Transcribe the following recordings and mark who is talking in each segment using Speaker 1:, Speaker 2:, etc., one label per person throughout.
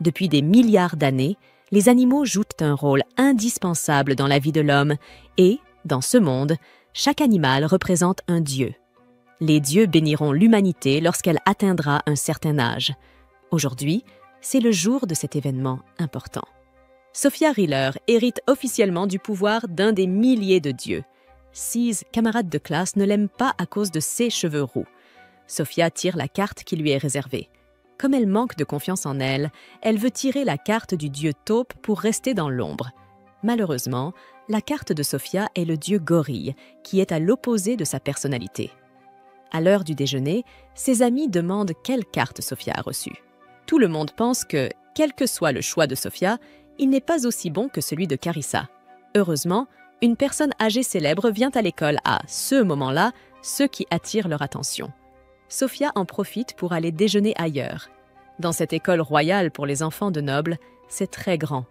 Speaker 1: Depuis des milliards d'années, les animaux jouent un rôle indispensable dans la vie de l'homme et, dans ce monde, chaque animal représente un dieu. Les dieux béniront l'humanité lorsqu'elle atteindra un certain âge. Aujourd'hui, c'est le jour de cet événement important. Sophia Riller hérite officiellement du pouvoir d'un des milliers de dieux. 6 camarades de classe ne l'aiment pas à cause de ses cheveux roux. Sophia tire la carte qui lui est réservée. Comme elle manque de confiance en elle, elle veut tirer la carte du dieu taupe pour rester dans l'ombre. Malheureusement, la carte de Sophia est le dieu gorille, qui est à l'opposé de sa personnalité. À l'heure du déjeuner, ses amis demandent quelle carte Sophia a reçue. Tout le monde pense que, quel que soit le choix de Sophia, il n'est pas aussi bon que celui de Carissa. Heureusement, une personne âgée célèbre vient à l'école à ce moment-là, ce qui attire leur attention. Sophia en profite pour aller déjeuner ailleurs. Dans cette école royale pour les enfants de nobles, c'est très grand.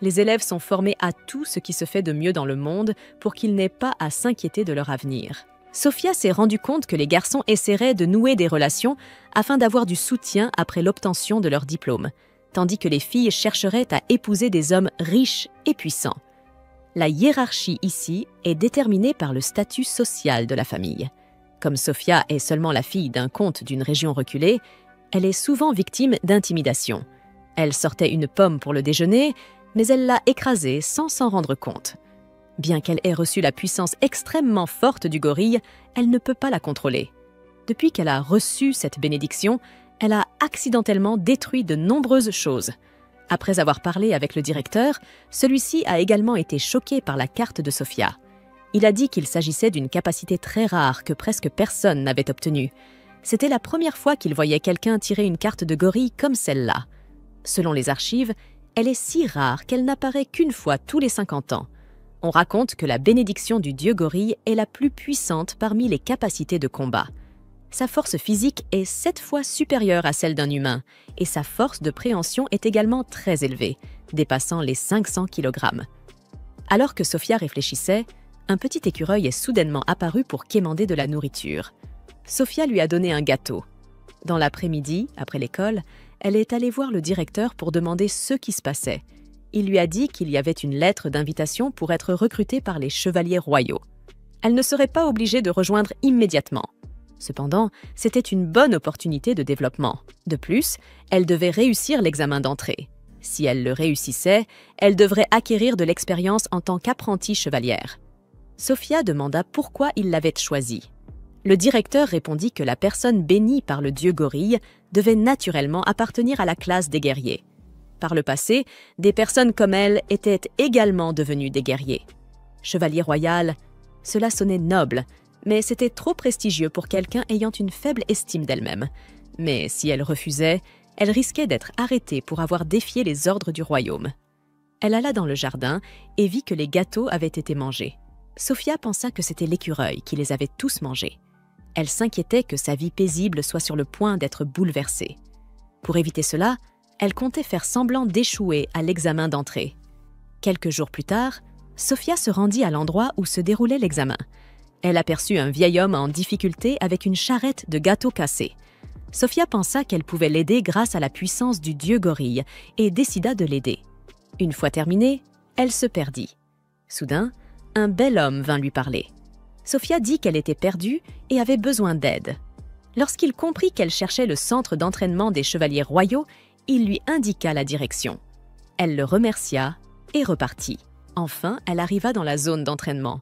Speaker 1: Les élèves sont formés à tout ce qui se fait de mieux dans le monde pour qu'ils n'aient pas à s'inquiéter de leur avenir. Sophia s'est rendu compte que les garçons essaieraient de nouer des relations afin d'avoir du soutien après l'obtention de leur diplôme, tandis que les filles chercheraient à épouser des hommes riches et puissants. La hiérarchie ici est déterminée par le statut social de la famille. Comme Sophia est seulement la fille d'un comte d'une région reculée, elle est souvent victime d'intimidation. Elle sortait une pomme pour le déjeuner, mais elle l'a écrasée sans s'en rendre compte. Bien qu'elle ait reçu la puissance extrêmement forte du gorille, elle ne peut pas la contrôler. Depuis qu'elle a reçu cette bénédiction, elle a accidentellement détruit de nombreuses choses. Après avoir parlé avec le directeur, celui-ci a également été choqué par la carte de Sophia. Il a dit qu'il s'agissait d'une capacité très rare que presque personne n'avait obtenue. C'était la première fois qu'il voyait quelqu'un tirer une carte de gorille comme celle-là. Selon les archives, elle est si rare qu'elle n'apparaît qu'une fois tous les 50 ans. On raconte que la bénédiction du dieu gorille est la plus puissante parmi les capacités de combat. Sa force physique est 7 fois supérieure à celle d'un humain et sa force de préhension est également très élevée, dépassant les 500 kg. Alors que Sophia réfléchissait, un petit écureuil est soudainement apparu pour quémander de la nourriture. Sophia lui a donné un gâteau. Dans l'après-midi, après l'école, elle est allée voir le directeur pour demander ce qui se passait. Il lui a dit qu'il y avait une lettre d'invitation pour être recrutée par les chevaliers royaux. Elle ne serait pas obligée de rejoindre immédiatement. Cependant, c'était une bonne opportunité de développement. De plus, elle devait réussir l'examen d'entrée. Si elle le réussissait, elle devrait acquérir de l'expérience en tant qu'apprentie chevalière. Sophia demanda pourquoi il l'avait choisie. Le directeur répondit que la personne bénie par le dieu gorille devait naturellement appartenir à la classe des guerriers. Par le passé, des personnes comme elle étaient également devenues des guerriers. Chevalier royal, cela sonnait noble, mais c'était trop prestigieux pour quelqu'un ayant une faible estime d'elle-même. Mais si elle refusait, elle risquait d'être arrêtée pour avoir défié les ordres du royaume. Elle alla dans le jardin et vit que les gâteaux avaient été mangés. Sophia pensa que c'était l'écureuil qui les avait tous mangés. Elle s'inquiétait que sa vie paisible soit sur le point d'être bouleversée. Pour éviter cela, elle comptait faire semblant d'échouer à l'examen d'entrée. Quelques jours plus tard, Sophia se rendit à l'endroit où se déroulait l'examen. Elle aperçut un vieil homme en difficulté avec une charrette de gâteaux cassés. Sophia pensa qu'elle pouvait l'aider grâce à la puissance du dieu gorille et décida de l'aider. Une fois terminée, elle se perdit. Soudain, un bel homme vint lui parler. Sophia dit qu'elle était perdue et avait besoin d'aide. Lorsqu'il comprit qu'elle cherchait le centre d'entraînement des chevaliers royaux, il lui indiqua la direction. Elle le remercia et repartit. Enfin, elle arriva dans la zone d'entraînement.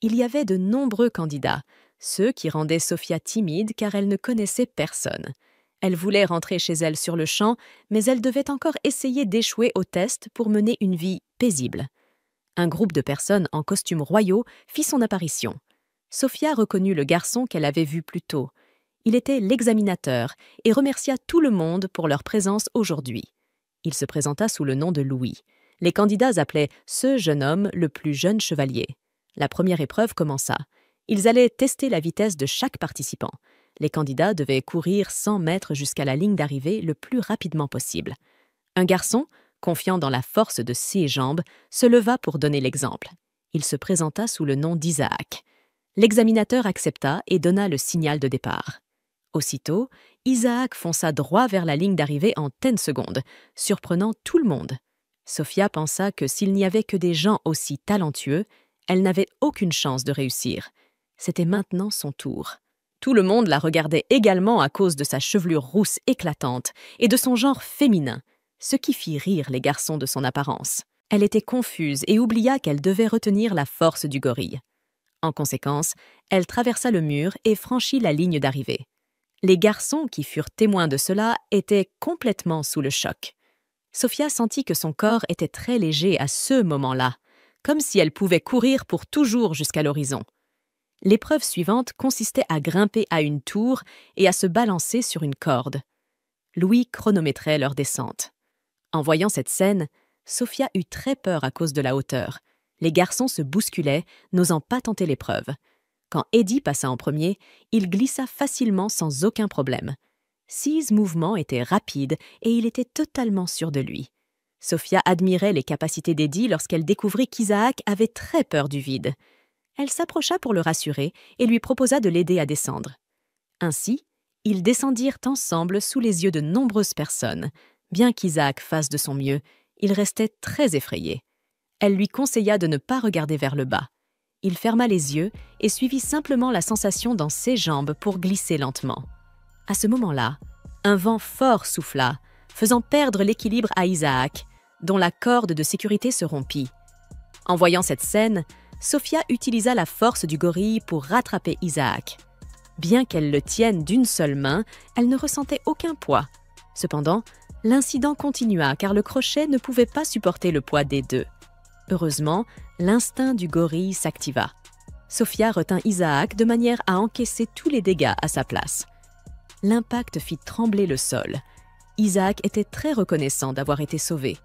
Speaker 1: Il y avait de nombreux candidats, ceux qui rendaient Sophia timide car elle ne connaissait personne. Elle voulait rentrer chez elle sur le champ, mais elle devait encore essayer d'échouer au test pour mener une vie paisible. Un groupe de personnes en costumes royaux fit son apparition. Sophia reconnut le garçon qu'elle avait vu plus tôt. Il était l'examinateur et remercia tout le monde pour leur présence aujourd'hui. Il se présenta sous le nom de Louis. Les candidats appelaient ce jeune homme le plus jeune chevalier. La première épreuve commença. Ils allaient tester la vitesse de chaque participant. Les candidats devaient courir 100 mètres jusqu'à la ligne d'arrivée le plus rapidement possible. Un garçon, confiant dans la force de ses jambes, se leva pour donner l'exemple. Il se présenta sous le nom d'Isaac. L'examinateur accepta et donna le signal de départ. Aussitôt, Isaac fonça droit vers la ligne d'arrivée en 10 secondes, surprenant tout le monde. Sophia pensa que s'il n'y avait que des gens aussi talentueux, elle n'avait aucune chance de réussir. C'était maintenant son tour. Tout le monde la regardait également à cause de sa chevelure rousse éclatante et de son genre féminin, ce qui fit rire les garçons de son apparence. Elle était confuse et oublia qu'elle devait retenir la force du gorille. En conséquence, elle traversa le mur et franchit la ligne d'arrivée. Les garçons qui furent témoins de cela étaient complètement sous le choc. Sophia sentit que son corps était très léger à ce moment-là, comme si elle pouvait courir pour toujours jusqu'à l'horizon. L'épreuve suivante consistait à grimper à une tour et à se balancer sur une corde. Louis chronométrait leur descente. En voyant cette scène, Sophia eut très peur à cause de la hauteur. Les garçons se bousculaient, n'osant pas tenter l'épreuve. Quand Eddie passa en premier, il glissa facilement sans aucun problème. 6 mouvements étaient rapides et il était totalement sûr de lui. Sophia admirait les capacités d'Eddie lorsqu'elle découvrit qu'Isaac avait très peur du vide. Elle s'approcha pour le rassurer et lui proposa de l'aider à descendre. Ainsi, ils descendirent ensemble sous les yeux de nombreuses personnes. Bien qu'Isaac fasse de son mieux, il restait très effrayé. Elle lui conseilla de ne pas regarder vers le bas. Il ferma les yeux et suivit simplement la sensation dans ses jambes pour glisser lentement. À ce moment-là, un vent fort souffla, faisant perdre l'équilibre à Isaac, dont la corde de sécurité se rompit. En voyant cette scène, Sophia utilisa la force du gorille pour rattraper Isaac. Bien qu'elle le tienne d'une seule main, elle ne ressentait aucun poids. Cependant, l'incident continua car le crochet ne pouvait pas supporter le poids des deux. Heureusement, l'instinct du gorille s'activa. Sophia retint Isaac de manière à encaisser tous les dégâts à sa place. L'impact fit trembler le sol. Isaac était très reconnaissant d'avoir été sauvé.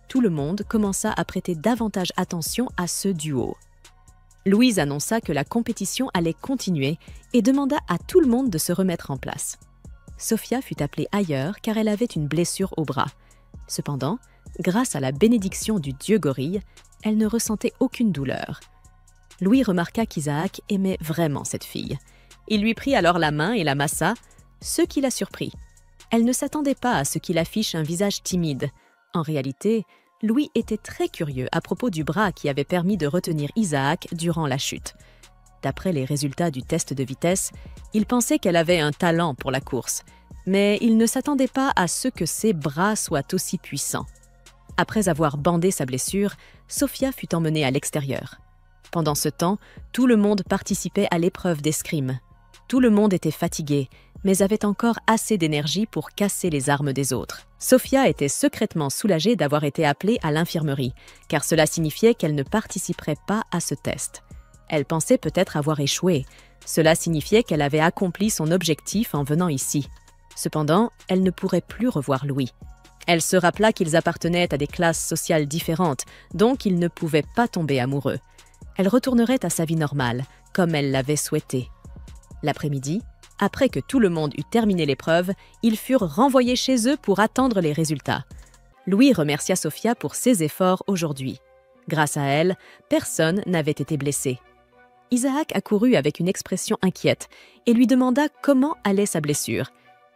Speaker 1: Tout le monde commença à prêter davantage attention à ce duo. Louise annonça que la compétition allait continuer et demanda à tout le monde de se remettre en place. Sophia fut appelée ailleurs car elle avait une blessure au bras. Cependant, grâce à la bénédiction du dieu gorille, elle ne ressentait aucune douleur. Louis remarqua qu'Isaac aimait vraiment cette fille. Il lui prit alors la main et la massa, ce qui la surprit. Elle ne s'attendait pas à ce qu'il affiche un visage timide. En réalité, Louis était très curieux à propos du bras qui avait permis de retenir Isaac durant la chute. D'après les résultats du test de vitesse, il pensait qu'elle avait un talent pour la course, mais il ne s'attendait pas à ce que ses bras soient aussi puissants. Après avoir bandé sa blessure, Sophia fut emmenée à l'extérieur. Pendant ce temps, tout le monde participait à l'épreuve d'escrime. Tout le monde était fatigué, mais avait encore assez d'énergie pour casser les armes des autres. Sophia était secrètement soulagée d'avoir été appelée à l'infirmerie, car cela signifiait qu'elle ne participerait pas à ce test. Elle pensait peut-être avoir échoué. Cela signifiait qu'elle avait accompli son objectif en venant ici. Cependant, elle ne pourrait plus revoir Louis. Elle se rappela qu'ils appartenaient à des classes sociales différentes, donc ils ne pouvaient pas tomber amoureux. Elle retournerait à sa vie normale, comme elle l'avait souhaité. L'après-midi, après que tout le monde eut terminé l'épreuve, ils furent renvoyés chez eux pour attendre les résultats. Louis remercia Sophia pour ses efforts aujourd'hui. Grâce à elle, personne n'avait été blessé. Isaac accourut avec une expression inquiète et lui demanda comment allait sa blessure.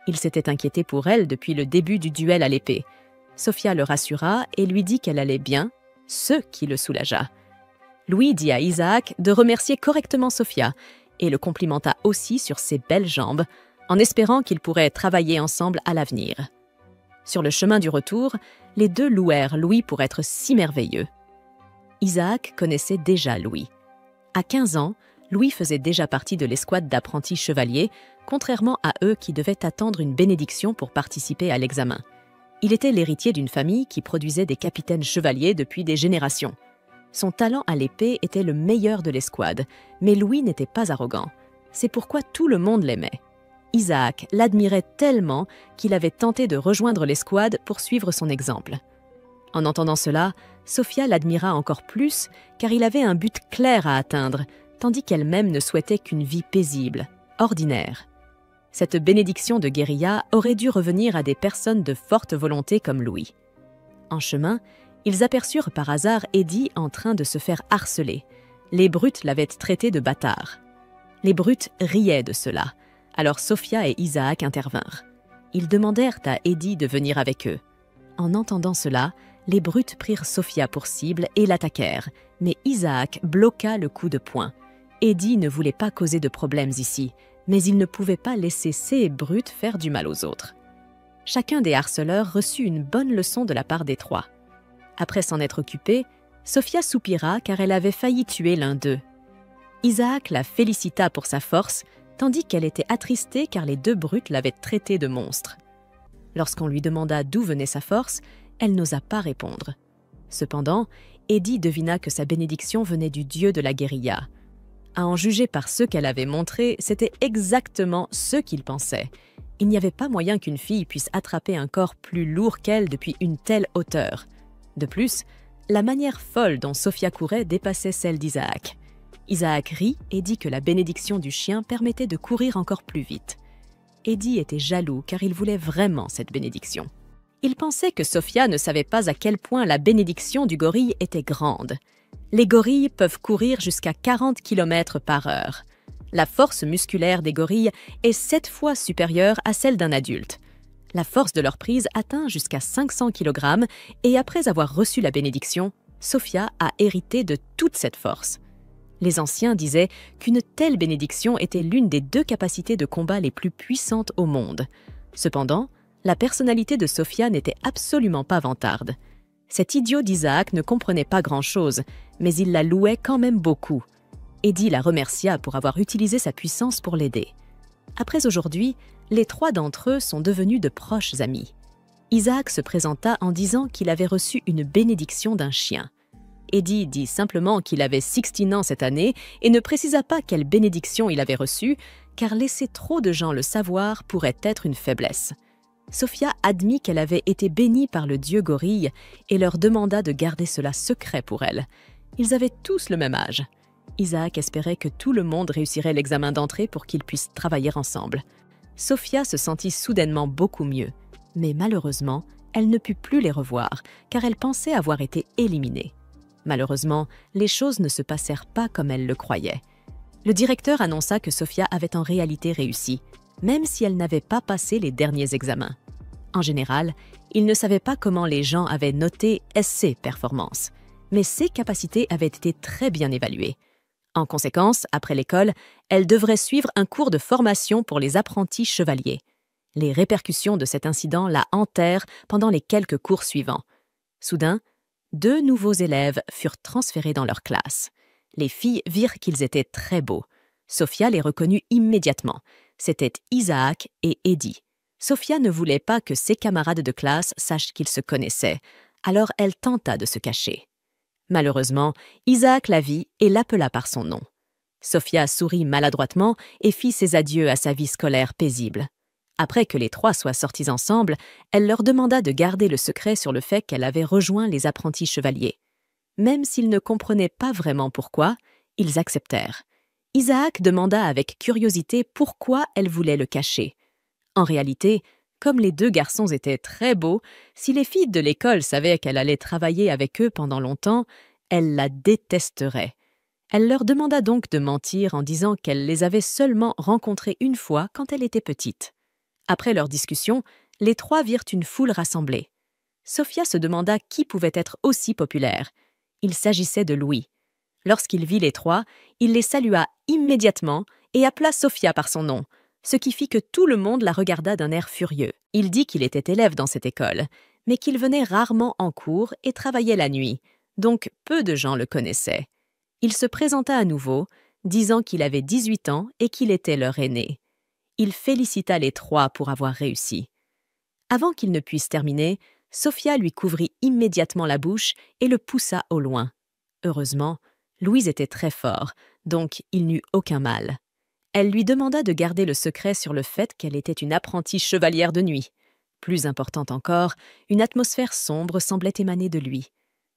Speaker 1: Il s'était inquiété pour elle depuis le début du duel à l'épée. Sophia le rassura et lui dit qu'elle allait bien, ce qui le soulagea. Louis dit à Isaac de remercier correctement Sophia et le complimenta aussi sur ses belles jambes, en espérant qu'ils pourraient travailler ensemble à l'avenir. Sur le chemin du retour, les deux louèrent Louis pour être si merveilleux. Isaac connaissait déjà Louis. À 15 ans, Louis faisait déjà partie de l'escouade d'apprentis chevaliers, contrairement à eux qui devaient attendre une bénédiction pour participer à l'examen. Il était l'héritier d'une famille qui produisait des capitaines chevaliers depuis des générations. Son talent à l'épée était le meilleur de l'escouade, mais Louis n'était pas arrogant. C'est pourquoi tout le monde l'aimait. Isaac l'admirait tellement qu'il avait tenté de rejoindre l'escouade pour suivre son exemple. En entendant cela, Sophia l'admira encore plus car il avait un but clair à atteindre, tandis qu'elle-même ne souhaitait qu'une vie paisible, ordinaire. Cette bénédiction de guérilla aurait dû revenir à des personnes de forte volonté comme Louis. En chemin, ils aperçurent par hasard Eddie en train de se faire harceler. Les brutes l'avaient traité de bâtard. Les brutes riaient de cela. Alors Sophia et Isaac intervinrent. Ils demandèrent à Eddie de venir avec eux. En entendant cela, les brutes prirent Sophia pour cible et l'attaquèrent, mais Isaac bloqua le coup de poing. Eddie ne voulait pas causer de problèmes ici, mais il ne pouvait pas laisser ces brutes faire du mal aux autres. Chacun des harceleurs reçut une bonne leçon de la part des trois. Après s'en être occupée, Sophia soupira car elle avait failli tuer l'un d'eux. Isaac la félicita pour sa force, tandis qu'elle était attristée car les deux brutes l'avaient traitée de monstre. Lorsqu'on lui demanda d'où venait sa force, elle n'osa pas répondre. Cependant, Eddie devina que sa bénédiction venait du dieu de la guérilla. À en juger par ce qu'elle avait montré, c'était exactement ce qu'il pensait. Il n'y avait pas moyen qu'une fille puisse attraper un corps plus lourd qu'elle depuis une telle hauteur. De plus, la manière folle dont Sophia courait dépassait celle d'Isaac. Isaac rit et dit que la bénédiction du chien permettait de courir encore plus vite. Eddie était jaloux car il voulait vraiment cette bénédiction. Il pensait que Sophia ne savait pas à quel point la bénédiction du gorille était grande. Les gorilles peuvent courir jusqu'à 40 km/h. La force musculaire des gorilles est 7 fois supérieure à celle d'un adulte. La force de leur prise atteint jusqu'à 500 kg et après avoir reçu la bénédiction, Sophia a hérité de toute cette force. Les anciens disaient qu'une telle bénédiction était l'une des 2 capacités de combat les plus puissantes au monde. Cependant, la personnalité de Sophia n'était absolument pas vantarde. Cet idiot d'Isaac ne comprenait pas grand-chose, mais il la louait quand même beaucoup. Eddie la remercia pour avoir utilisé sa puissance pour l'aider. Après aujourd'hui, les 3 d'entre eux sont devenus de proches amis. Isaac se présenta en disant qu'il avait reçu une bénédiction d'un chien. Eddie dit simplement qu'il avait 16 ans cette année et ne précisa pas quelle bénédiction il avait reçue, car laisser trop de gens le savoir pourrait être une faiblesse. Sophia admit qu'elle avait été bénie par le dieu gorille et leur demanda de garder cela secret pour elle. Ils avaient tous le même âge. Isaac espérait que tout le monde réussirait l'examen d'entrée pour qu'ils puissent travailler ensemble. Sophia se sentit soudainement beaucoup mieux, mais malheureusement, elle ne put plus les revoir, car elle pensait avoir été éliminée. Malheureusement, les choses ne se passèrent pas comme elle le croyait. Le directeur annonça que Sophia avait en réalité réussi, même si elle n'avait pas passé les derniers examens. En général, il ne savait pas comment les gens avaient noté ses performances, mais ses capacités avaient été très bien évaluées. En conséquence, après l'école, elle devrait suivre un cours de formation pour les apprentis chevaliers. Les répercussions de cet incident la hantèrent pendant les quelques cours suivants. Soudain, 2 nouveaux élèves furent transférés dans leur classe. Les filles virent qu'ils étaient très beaux. Sophia les reconnut immédiatement. C'étaient Isaac et Eddie. Sophia ne voulait pas que ses camarades de classe sachent qu'ils se connaissaient, alors elle tenta de se cacher. Malheureusement, Isaac la vit et l'appela par son nom. Sophia sourit maladroitement et fit ses adieux à sa vie scolaire paisible. Après que les 3 soient sortis ensemble, elle leur demanda de garder le secret sur le fait qu'elle avait rejoint les apprentis chevaliers. Même s'ils ne comprenaient pas vraiment pourquoi, ils acceptèrent. Isaac demanda avec curiosité pourquoi elle voulait le cacher. En réalité, comme les 2 garçons étaient très beaux, si les filles de l'école savaient qu'elle allait travailler avec eux pendant longtemps, elles la détesteraient. Elle leur demanda donc de mentir en disant qu'elle les avait seulement rencontrés une fois quand elle était petite. Après leur discussion, les 3 virent une foule rassemblée. Sophia se demanda qui pouvait être aussi populaire. Il s'agissait de Louis. Lorsqu'il vit les 3, il les salua immédiatement et appela Sophia par son nom, ce qui fit que tout le monde la regarda d'un air furieux. Il dit qu'il était élève dans cette école, mais qu'il venait rarement en cours et travaillait la nuit, donc peu de gens le connaissaient. Il se présenta à nouveau, disant qu'il avait 18 ans et qu'il était leur aîné. Il félicita les 3 pour avoir réussi. Avant qu'il ne puisse terminer, Sophia lui couvrit immédiatement la bouche et le poussa au loin. Heureusement, Louise était très fort, donc il n'eut aucun mal. Elle lui demanda de garder le secret sur le fait qu'elle était une apprentie chevalière de nuit. Plus importante encore, une atmosphère sombre semblait émaner de lui.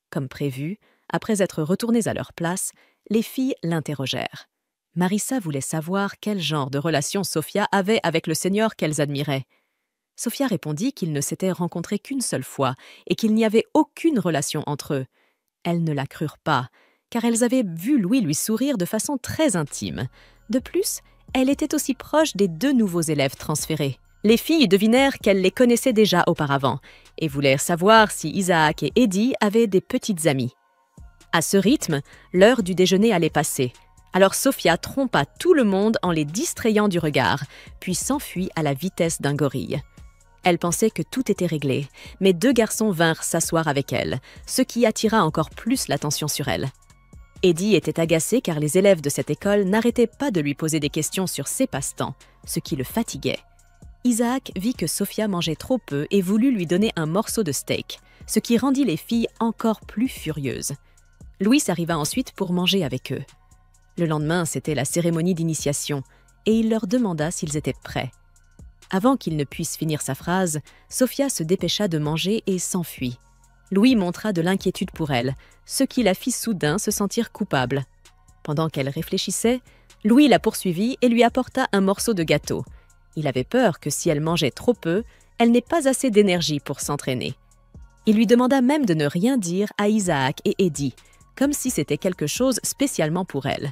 Speaker 1: Comme prévu, après être retournées à leur place, les filles l'interrogèrent. Marissa voulait savoir quel genre de relation Sophia avait avec le seigneur qu'elles admiraient. Sophia répondit qu'ils ne s'étaient rencontrés qu'une seule fois et qu'il n'y avait aucune relation entre eux. Elles ne la crurent pas, car elles avaient vu Louis lui sourire de façon très intime. De plus, elle était aussi proche des 2 nouveaux élèves transférés. Les filles devinèrent qu'elle les connaissait déjà auparavant et voulèrent savoir si Isaac et Eddie avaient des petites amies. À ce rythme, l'heure du déjeuner allait passer. Alors Sophia trompa tout le monde en les distrayant du regard, puis s'enfuit à la vitesse d'un gorille. Elle pensait que tout était réglé, mais 2 garçons vinrent s'asseoir avec elle, ce qui attira encore plus l'attention sur elle. Eddie était agacé car les élèves de cette école n'arrêtaient pas de lui poser des questions sur ses passe-temps, ce qui le fatiguait. Isaac vit que Sophia mangeait trop peu et voulut lui donner un morceau de steak, ce qui rendit les filles encore plus furieuses. Louis arriva ensuite pour manger avec eux. Le lendemain, c'était la cérémonie d'initiation, et il leur demanda s'ils étaient prêts. Avant qu'il ne puisse finir sa phrase, Sophia se dépêcha de manger et s'enfuit. Louis montra de l'inquiétude pour elle, ce qui la fit soudain se sentir coupable. Pendant qu'elle réfléchissait, Louis la poursuivit et lui apporta un morceau de gâteau. Il avait peur que si elle mangeait trop peu, elle n'ait pas assez d'énergie pour s'entraîner. Il lui demanda même de ne rien dire à Isaac et Eddie, comme si c'était quelque chose spécialement pour elle.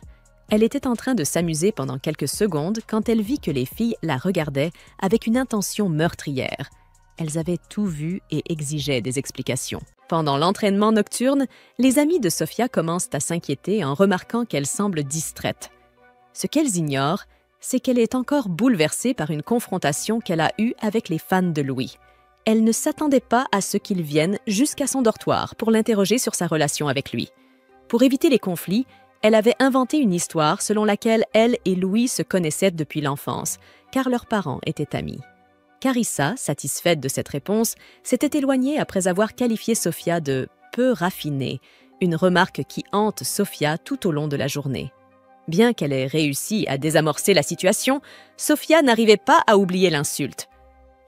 Speaker 1: Elle était en train de s'amuser pendant quelques secondes quand elle vit que les filles la regardaient avec une intention meurtrière. Elles avaient tout vu et exigeaient des explications. Pendant l'entraînement nocturne, les amis de Sophia commencent à s'inquiéter en remarquant qu'elle semble distraite. Ce qu'elles ignorent, c'est qu'elle est encore bouleversée par une confrontation qu'elle a eue avec les fans de Louis. Elle ne s'attendait pas à ce qu'il vienne jusqu'à son dortoir pour l'interroger sur sa relation avec lui. Pour éviter les conflits, elle avait inventé une histoire selon laquelle elle et Louis se connaissaient depuis l'enfance, car leurs parents étaient amis. Carissa, satisfaite de cette réponse, s'était éloignée après avoir qualifié Sophia de « peu raffinée », une remarque qui hante Sophia tout au long de la journée. Bien qu'elle ait réussi à désamorcer la situation, Sophia n'arrivait pas à oublier l'insulte.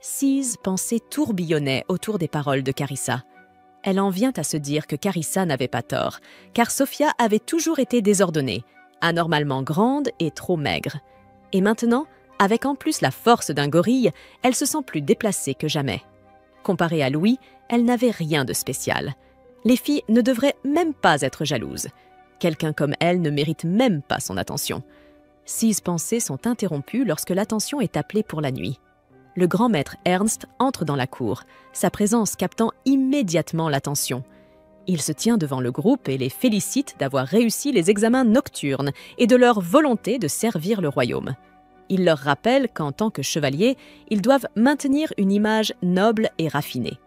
Speaker 1: 6 pensées tourbillonnaient autour des paroles de Carissa. Elle en vient à se dire que Carissa n'avait pas tort, car Sophia avait toujours été désordonnée, anormalement grande et trop maigre. Et maintenant, avec en plus la force d'un gorille, elle se sent plus déplacée que jamais. Comparée à Louis, elle n'avait rien de spécial. Les filles ne devraient même pas être jalouses. Quelqu'un comme elle ne mérite même pas son attention. 6 pensées sont interrompues lorsque l'attention est appelée pour la nuit. Le grand maître Ernst entre dans la cour, sa présence captant immédiatement l'attention. Il se tient devant le groupe et les félicite d'avoir réussi les examens nocturnes et de leur volonté de servir le royaume. Il leur rappelle qu'en tant que chevaliers, ils doivent maintenir une image noble et raffinée.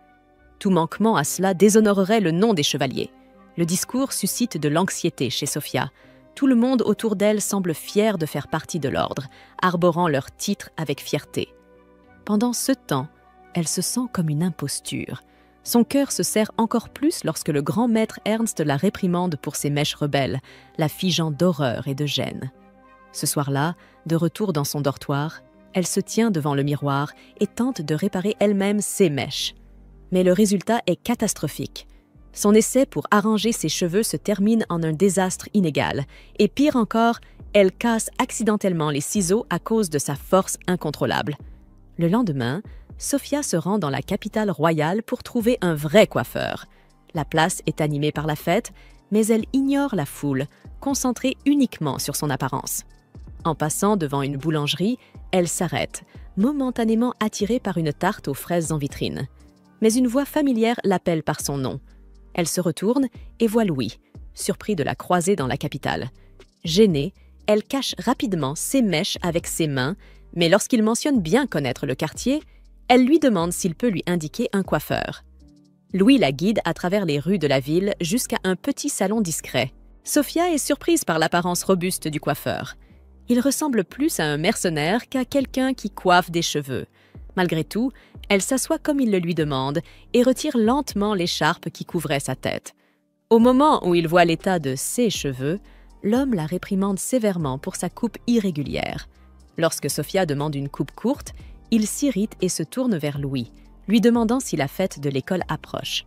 Speaker 1: Tout manquement à cela déshonorerait le nom des chevaliers. Le discours suscite de l'anxiété chez Sophia. Tout le monde autour d'elle semble fier de faire partie de l'ordre, arborant leur titre avec fierté. Pendant ce temps, elle se sent comme une imposture. Son cœur se serre encore plus lorsque le grand maître Ernst la réprimande pour ses mèches rebelles, la figeant d'horreur et de gêne. Ce soir-là, de retour dans son dortoir, elle se tient devant le miroir et tente de réparer elle-même ses mèches. Mais le résultat est catastrophique. Son essai pour arranger ses cheveux se termine en un désastre inégal. Et pire encore, elle casse accidentellement les ciseaux à cause de sa force incontrôlable. Le lendemain, Sophia se rend dans la capitale royale pour trouver un vrai coiffeur. La place est animée par la fête, mais elle ignore la foule, concentrée uniquement sur son apparence. En passant devant une boulangerie, elle s'arrête, momentanément attirée par une tarte aux fraises en vitrine. Mais une voix familière l'appelle par son nom. Elle se retourne et voit Louis, surpris de la croiser dans la capitale. Gênée, elle cache rapidement ses mèches avec ses mains, mais lorsqu'il mentionne bien connaître le quartier, elle lui demande s'il peut lui indiquer un coiffeur. Louis la guide à travers les rues de la ville jusqu'à un petit salon discret. Sophia est surprise par l'apparence robuste du coiffeur. Il ressemble plus à un mercenaire qu'à quelqu'un qui coiffe des cheveux. Malgré tout, elle s'assoit comme il le lui demande et retire lentement l'écharpe qui couvrait sa tête. Au moment où il voit l'état de ses cheveux, l'homme la réprimande sévèrement pour sa coupe irrégulière. Lorsque Sophia demande une coupe courte, il s'irrite et se tourne vers Louis, lui demandant si la fête de l'école approche.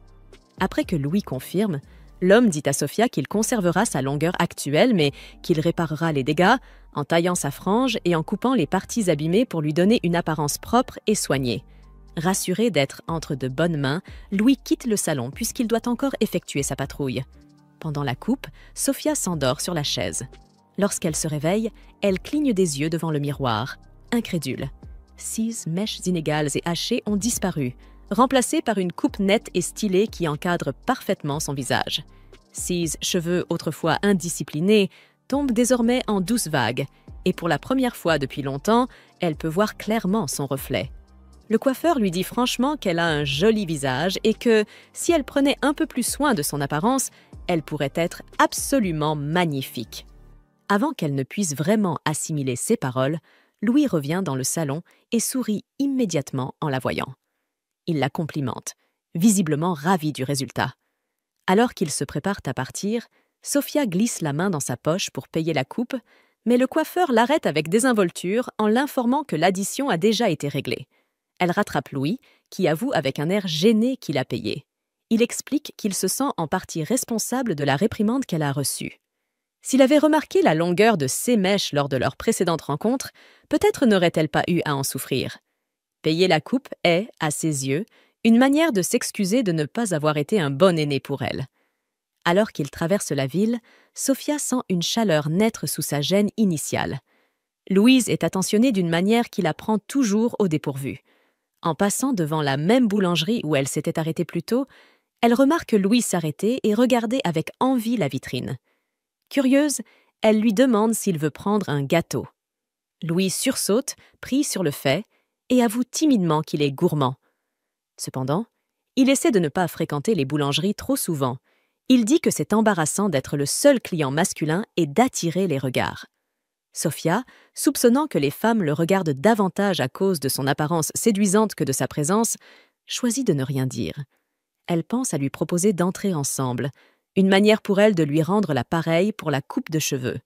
Speaker 1: Après que Louis confirme, l'homme dit à Sophia qu'il conservera sa longueur actuelle, mais qu'il réparera les dégâts en taillant sa frange et en coupant les parties abîmées pour lui donner une apparence propre et soignée. Rassuré d'être entre de bonnes mains, Louis quitte le salon puisqu'il doit encore effectuer sa patrouille. Pendant la coupe, Sophia s'endort sur la chaise. Lorsqu'elle se réveille, elle cligne des yeux devant le miroir, incrédule. 6 mèches inégales et hachées ont disparu, remplacées par une coupe nette et stylée qui encadre parfaitement son visage. 6 cheveux autrefois indisciplinés tombent désormais en douces vagues, et pour la première fois depuis longtemps, elle peut voir clairement son reflet. Le coiffeur lui dit franchement qu'elle a un joli visage et que, si elle prenait un peu plus soin de son apparence, elle pourrait être absolument magnifique. Avant qu'elle ne puisse vraiment assimiler ses paroles, Louis revient dans le salon et sourit immédiatement en la voyant. Il la complimente, visiblement ravi du résultat. Alors qu'ils se préparent à partir, Sophia glisse la main dans sa poche pour payer la coupe, mais le coiffeur l'arrête avec désinvolture en l'informant que l'addition a déjà été réglée. Elle rattrape Louis, qui avoue avec un air gêné qu'il a payé. Il explique qu'il se sent en partie responsable de la réprimande qu'elle a reçue. S'il avait remarqué la longueur de ses mèches lors de leur précédente rencontre, peut-être n'aurait-elle pas eu à en souffrir. Payer la coupe est, à ses yeux, une manière de s'excuser de ne pas avoir été un bon aîné pour elle. Alors qu'il traverse la ville, Sophia sent une chaleur naître sous sa gêne initiale. Louise est attentionnée d'une manière qui la prend toujours au dépourvu. En passant devant la même boulangerie où elle s'était arrêtée plus tôt, elle remarque Louis s'arrêter et regarder avec envie la vitrine. Curieuse, elle lui demande s'il veut prendre un gâteau. Louis sursaute, pris sur le fait, et avoue timidement qu'il est gourmand. Cependant, il essaie de ne pas fréquenter les boulangeries trop souvent. Il dit que c'est embarrassant d'être le seul client masculin et d'attirer les regards. Sophia, soupçonnant que les femmes le regardent davantage à cause de son apparence séduisante que de sa présence, choisit de ne rien dire. Elle pense à lui proposer d'entrer ensemble, une manière pour elle de lui rendre la pareille pour la coupe de cheveux.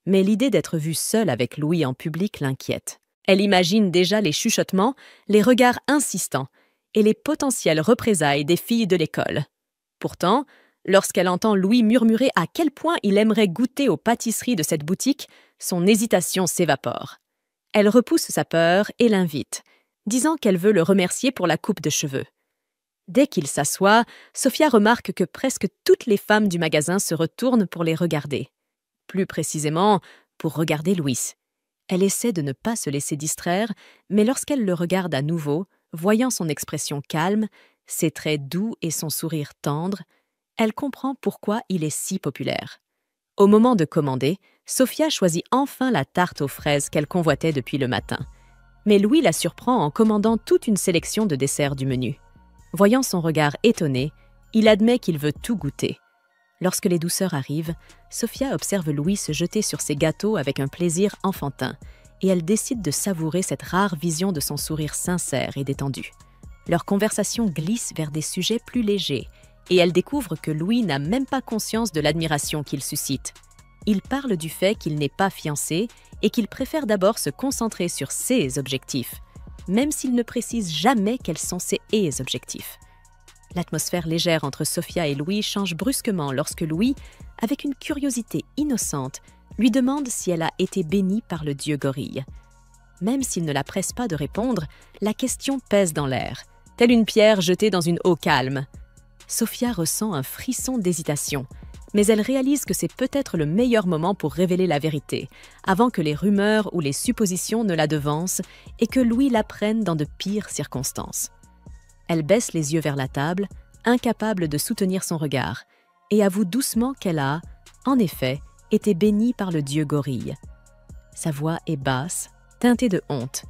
Speaker 1: Mais l'idée d'être vue seule avec Louis en public l'inquiète. Elle imagine déjà les chuchotements, les regards insistants et les potentielles représailles des filles de l'école. Pourtant, lorsqu'elle entend Louis murmurer à quel point il aimerait goûter aux pâtisseries de cette boutique, son hésitation s'évapore. Elle repousse sa peur et l'invite, disant qu'elle veut le remercier pour la coupe de cheveux. Dès qu'il s'assoit, Sophia remarque que presque toutes les femmes du magasin se retournent pour les regarder. Plus précisément, pour regarder Louis. Elle essaie de ne pas se laisser distraire, mais lorsqu'elle le regarde à nouveau, voyant son expression calme, ses traits doux et son sourire tendre, elle comprend pourquoi il est si populaire. Au moment de commander, Sophia choisit enfin la tarte aux fraises qu'elle convoitait depuis le matin. Mais Louis la surprend en commandant toute une sélection de desserts du menu. Voyant son regard étonné, il admet qu'il veut tout goûter. Lorsque les douceurs arrivent, Sophia observe Louis se jeter sur ses gâteaux avec un plaisir enfantin, et elle décide de savourer cette rare vision de son sourire sincère et détendu. Leur conversation glisse vers des sujets plus légers, et elle découvre que Louis n'a même pas conscience de l'admiration qu'il suscite. Il parle du fait qu'il n'est pas fiancé et qu'il préfère d'abord se concentrer sur ses objectifs, même s'il ne précise jamais quels sont ses objectifs. L'atmosphère légère entre Sophia et Louis change brusquement lorsque Louis, avec une curiosité innocente, lui demande si elle a été bénie par le dieu gorille. Même s'il ne la presse pas de répondre, la question pèse dans l'air, telle une pierre jetée dans une eau calme. Sophia ressent un frisson d'hésitation, mais elle réalise que c'est peut-être le meilleur moment pour révéler la vérité, avant que les rumeurs ou les suppositions ne la devancent et que Louis l'apprenne dans de pires circonstances. Elle baisse les yeux vers la table, incapable de soutenir son regard, et avoue doucement qu'elle a, en effet, été bénie par le dieu gorille. Sa voix est basse, teintée de honte.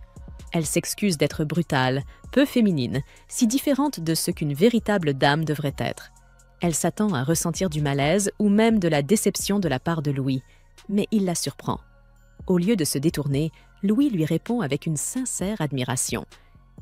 Speaker 1: Elle s'excuse d'être brutale, peu féminine, si différente de ce qu'une véritable dame devrait être. Elle s'attend à ressentir du malaise ou même de la déception de la part de Louis, mais il la surprend. Au lieu de se détourner, Louis lui répond avec une sincère admiration.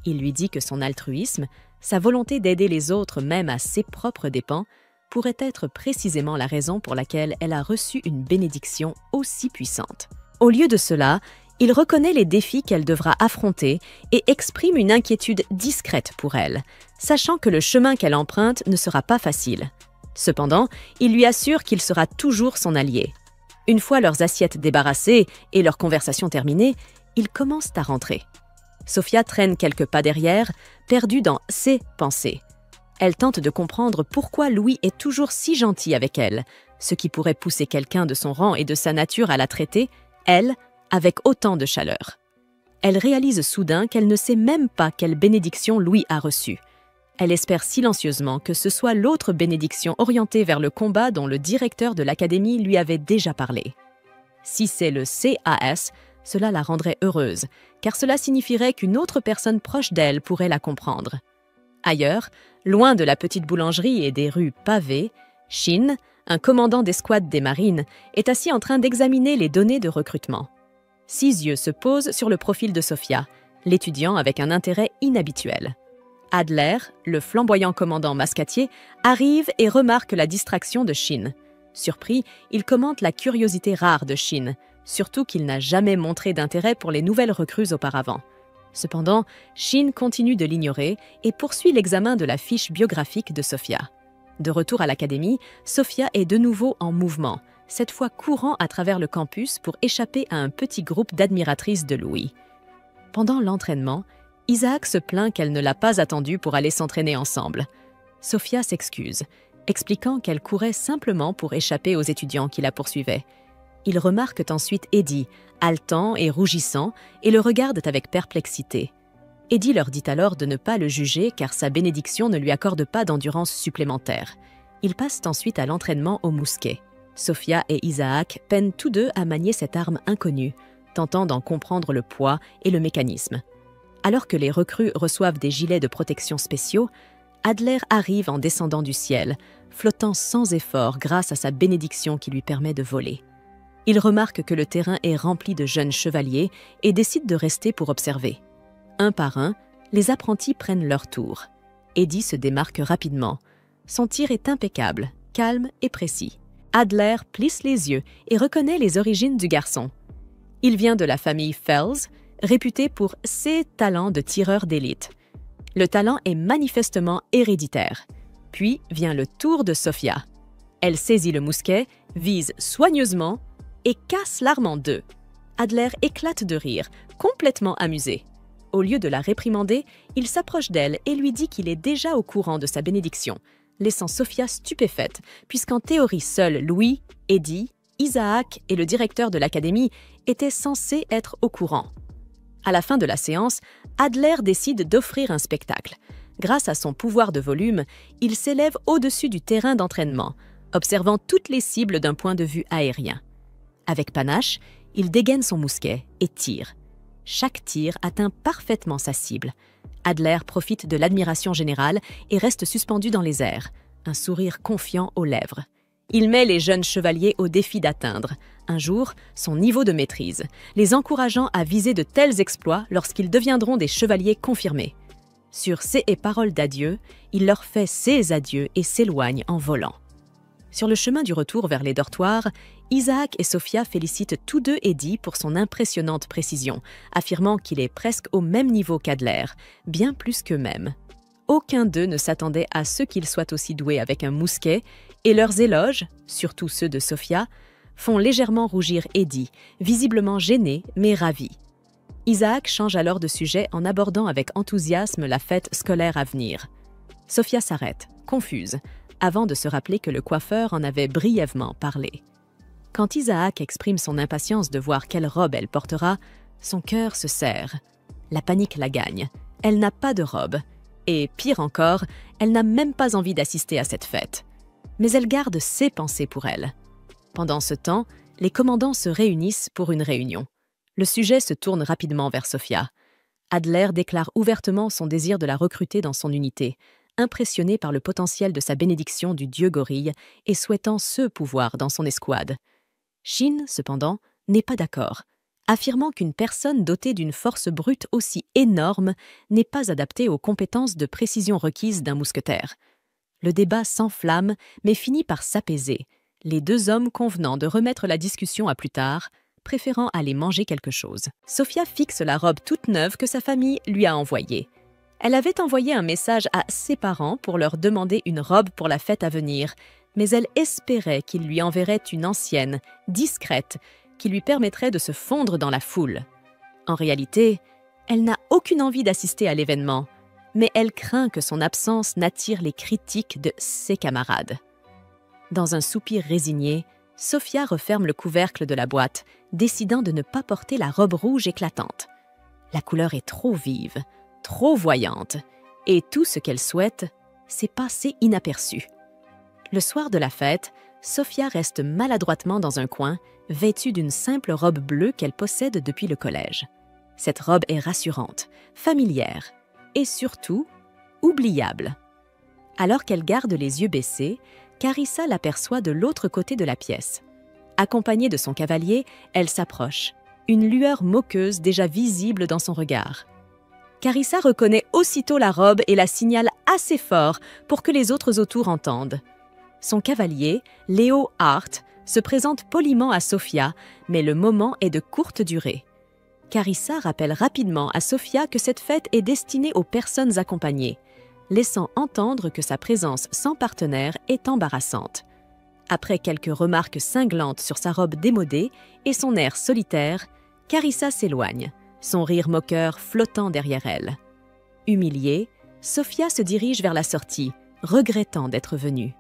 Speaker 1: Il lui dit que son altruisme, sa volonté d'aider les autres même à ses propres dépens, pourrait être précisément la raison pour laquelle elle a reçu une bénédiction aussi puissante. Au lieu de cela, il reconnaît les défis qu'elle devra affronter et exprime une inquiétude discrète pour elle, sachant que le chemin qu'elle emprunte ne sera pas facile. Cependant, il lui assure qu'il sera toujours son allié. Une fois leurs assiettes débarrassées et leur conversation terminée, ils commencent à rentrer. Sophia traîne quelques pas derrière, perdue dans ses pensées. Elle tente de comprendre pourquoi Louis est toujours si gentil avec elle, ce qui pourrait pousser quelqu'un de son rang et de sa nature à la traiter, elle, avec autant de chaleur. Elle réalise soudain qu'elle ne sait même pas quelle bénédiction Louis a reçue. Elle espère silencieusement que ce soit l'autre bénédiction orientée vers le combat dont le directeur de l'académie lui avait déjà parlé. Si c'est le CAS, cela la rendrait heureuse, car cela signifierait qu'une autre personne proche d'elle pourrait la comprendre. Ailleurs, loin de la petite boulangerie et des rues pavées, Shin, un commandant d'escouade des marines, est assis en train d'examiner les données de recrutement. Ses yeux se posent sur le profil de Sophia, l'étudiant avec un intérêt inhabituel. Adler, le flamboyant commandant mascatier, arrive et remarque la distraction de Shin. Surpris, il commente la curiosité rare de Shin, surtout qu'il n'a jamais montré d'intérêt pour les nouvelles recrues auparavant. Cependant, Shin continue de l'ignorer et poursuit l'examen de la fiche biographique de Sophia. De retour à l'académie, Sophia est de nouveau en mouvement, cette fois courant à travers le campus pour échapper à un petit groupe d'admiratrices de Louis. Pendant l'entraînement, Isaac se plaint qu'elle ne l'a pas attendu pour aller s'entraîner ensemble. Sophia s'excuse, expliquant qu'elle courait simplement pour échapper aux étudiants qui la poursuivaient. Ils remarquent ensuite Eddie, haletant et rougissant, et le regardent avec perplexité. Eddie leur dit alors de ne pas le juger car sa bénédiction ne lui accorde pas d'endurance supplémentaire. Ils passent ensuite à l'entraînement au mousquet. Sophia et Isaac peinent tous deux à manier cette arme inconnue, tentant d'en comprendre le poids et le mécanisme. Alors que les recrues reçoivent des gilets de protection spéciaux, Adler arrive en descendant du ciel, flottant sans effort grâce à sa bénédiction qui lui permet de voler. Il remarque que le terrain est rempli de jeunes chevaliers et décide de rester pour observer. Un par un, les apprentis prennent leur tour. Eddie se démarque rapidement. Son tir est impeccable, calme et précis. Adler plisse les yeux et reconnaît les origines du garçon. Il vient de la famille Fells, réputée pour ses talents de tireur d'élite. Le talent est manifestement héréditaire. Puis vient le tour de Sophia. Elle saisit le mousquet, vise soigneusement et casse l'arme en deux. Adler éclate de rire, complètement amusé. Au lieu de la réprimander, il s'approche d'elle et lui dit qu'il est déjà au courant de sa bénédiction, laissant Sophia stupéfaite, puisqu'en théorie seuls Louis, Eddie, Isaac et le directeur de l'académie étaient censés être au courant. À la fin de la séance, Adler décide d'offrir un spectacle. Grâce à son pouvoir de volume, il s'élève au-dessus du terrain d'entraînement, observant toutes les cibles d'un point de vue aérien. Avec panache, il dégaine son mousquet et tire. Chaque tir atteint parfaitement sa cible. Adler profite de l'admiration générale et reste suspendu dans les airs, un sourire confiant aux lèvres. Il met les jeunes chevaliers au défi d'atteindre, un jour, son niveau de maîtrise, les encourageant à viser de tels exploits lorsqu'ils deviendront des chevaliers confirmés. Sur ces paroles d'adieu, il leur fait ses adieux et s'éloigne en volant. Sur le chemin du retour vers les dortoirs, Isaac et Sophia félicitent tous deux Eddie pour son impressionnante précision, affirmant qu'il est presque au même niveau qu'Adler, bien plus qu'eux-mêmes. Aucun d'eux ne s'attendait à ce qu'il soit aussi doué avec un mousquet, et leurs éloges, surtout ceux de Sophia, font légèrement rougir Eddie, visiblement gêné mais ravi. Isaac change alors de sujet en abordant avec enthousiasme la fête scolaire à venir. Sophia s'arrête, confuse, avant de se rappeler que le coiffeur en avait brièvement parlé. Quand Isaac exprime son impatience de voir quelle robe elle portera, son cœur se serre. La panique la gagne. Elle n'a pas de robe. Et pire encore, elle n'a même pas envie d'assister à cette fête. Mais elle garde ses pensées pour elle. Pendant ce temps, les commandants se réunissent pour une réunion. Le sujet se tourne rapidement vers Sophia. Adler déclare ouvertement son désir de la recruter dans son unité, impressionné par le potentiel de sa bénédiction du dieu gorille et souhaitant ce pouvoir dans son escouade. Shin, cependant, n'est pas d'accord, affirmant qu'une personne dotée d'une force brute aussi énorme n'est pas adaptée aux compétences de précision requises d'un mousquetaire. Le débat s'enflamme, mais finit par s'apaiser, les deux hommes convenant de remettre la discussion à plus tard, préférant aller manger quelque chose. Sophia fixe la robe toute neuve que sa famille lui a envoyée. Elle avait envoyé un message à ses parents pour leur demander une robe pour la fête à venir, mais elle espérait qu'il lui enverrait une ancienne, discrète, qui lui permettrait de se fondre dans la foule. En réalité, elle n'a aucune envie d'assister à l'événement, mais elle craint que son absence n'attire les critiques de ses camarades. Dans un soupir résigné, Sophia referme le couvercle de la boîte, décidant de ne pas porter la robe rouge éclatante. La couleur est trop vive, trop voyante, et tout ce qu'elle souhaite, c'est passer inaperçu. Le soir de la fête, Sophia reste maladroitement dans un coin, vêtue d'une simple robe bleue qu'elle possède depuis le collège. Cette robe est rassurante, familière et surtout oubliable. Alors qu'elle garde les yeux baissés, Carissa l'aperçoit de l'autre côté de la pièce. Accompagnée de son cavalier, elle s'approche, une lueur moqueuse déjà visible dans son regard. Carissa reconnaît aussitôt la robe et la signale assez fort pour que les autres autour entendent. Son cavalier, Léo Hart, se présente poliment à Sophia, mais le moment est de courte durée. Carissa rappelle rapidement à Sophia que cette fête est destinée aux personnes accompagnées, laissant entendre que sa présence sans partenaire est embarrassante. Après quelques remarques cinglantes sur sa robe démodée et son air solitaire, Carissa s'éloigne, son rire moqueur flottant derrière elle. Humiliée, Sophia se dirige vers la sortie, regrettant d'être venue.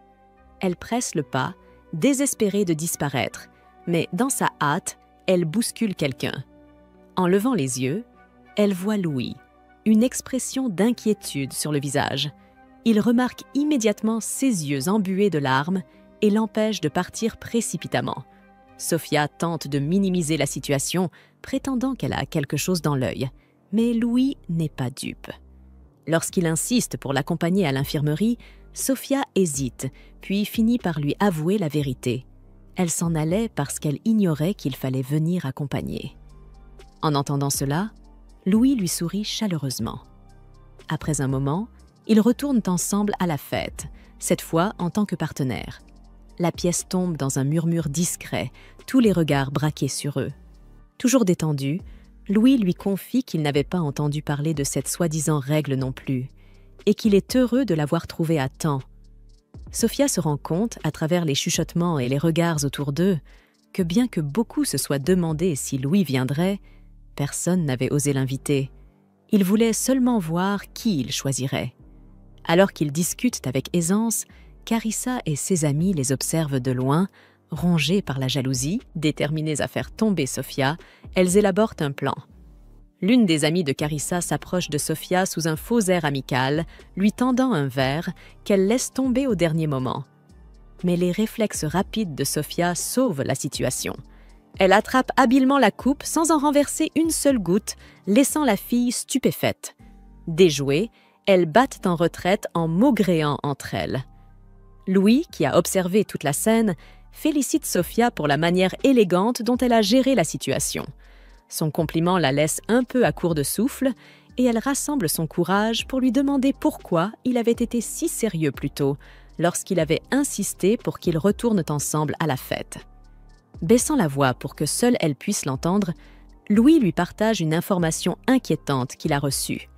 Speaker 1: Elle presse le pas, désespérée de disparaître, mais dans sa hâte, elle bouscule quelqu'un. En levant les yeux, elle voit Louis, une expression d'inquiétude sur le visage. Il remarque immédiatement ses yeux embués de larmes et l'empêche de partir précipitamment. Sophia tente de minimiser la situation, prétendant qu'elle a quelque chose dans l'œil. Mais Louis n'est pas dupe. Lorsqu'il insiste pour l'accompagner à l'infirmerie, Sophia hésite, puis finit par lui avouer la vérité. Elle s'en allait parce qu'elle ignorait qu'il fallait venir accompagner. En entendant cela, Louis lui sourit chaleureusement. Après un moment, ils retournent ensemble à la fête, cette fois en tant que partenaires. La pièce tombe dans un murmure discret, tous les regards braqués sur eux. Toujours détendu, Louis lui confie qu'il n'avait pas entendu parler de cette soi-disant règle non plus, et qu'il est heureux de l'avoir trouvée à temps. Sophia se rend compte, à travers les chuchotements et les regards autour d'eux, que bien que beaucoup se soient demandé si Louis viendrait, personne n'avait osé l'inviter. Il voulait seulement voir qui il choisirait. Alors qu'ils discutent avec aisance, Carissa et ses amis les observent de loin, rongées par la jalousie, déterminées à faire tomber Sophia, elles élaborent un plan. L'une des amies de Carissa s'approche de Sophia sous un faux air amical, lui tendant un verre qu'elle laisse tomber au dernier moment. Mais les réflexes rapides de Sophia sauvent la situation. Elle attrape habilement la coupe sans en renverser une seule goutte, laissant la fille stupéfaite. Déjouées, elles battent en retraite en maugréant entre elles. Louis, qui a observé toute la scène, félicite Sophia pour la manière élégante dont elle a géré la situation. Son compliment la laisse un peu à court de souffle et elle rassemble son courage pour lui demander pourquoi il avait été si sérieux plus tôt, lorsqu'il avait insisté pour qu'ils retournent ensemble à la fête. Baissant la voix pour que seule elle puisse l'entendre, Louis lui partage une information inquiétante qu'il a reçue.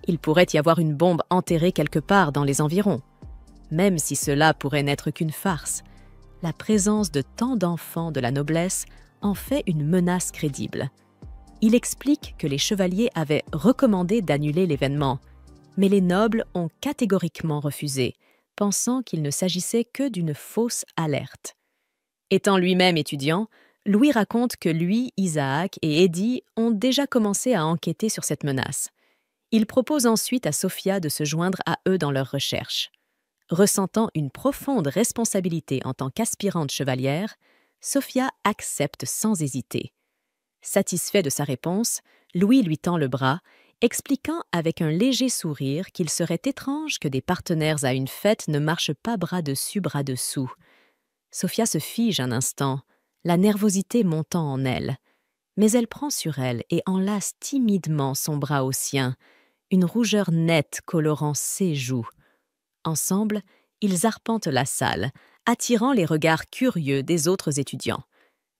Speaker 1: Il pourrait y avoir une bombe enterrée quelque part dans les environs. Même si cela pourrait n'être qu'une farce, la présence de tant d'enfants de la noblesse en fait une menace crédible. Il explique que les chevaliers avaient recommandé d'annuler l'événement, mais les nobles ont catégoriquement refusé, pensant qu'il ne s'agissait que d'une fausse alerte. Étant lui-même étudiant, Louis raconte que lui, Isaac et Eddie ont déjà commencé à enquêter sur cette menace. Il propose ensuite à Sophia de se joindre à eux dans leurs recherches. Ressentant une profonde responsabilité en tant qu'aspirante chevalière, Sophia accepte sans hésiter. Satisfait de sa réponse, Louis lui tend le bras, expliquant avec un léger sourire qu'il serait étrange que des partenaires à une fête ne marchent pas bras dessus, bras dessous. Sophia se fige un instant, la nervosité montant en elle. Mais elle prend sur elle et enlace timidement son bras au sien, une rougeur nette colorant ses joues. Ensemble, ils arpentent la salle, attirant les regards curieux des autres étudiants.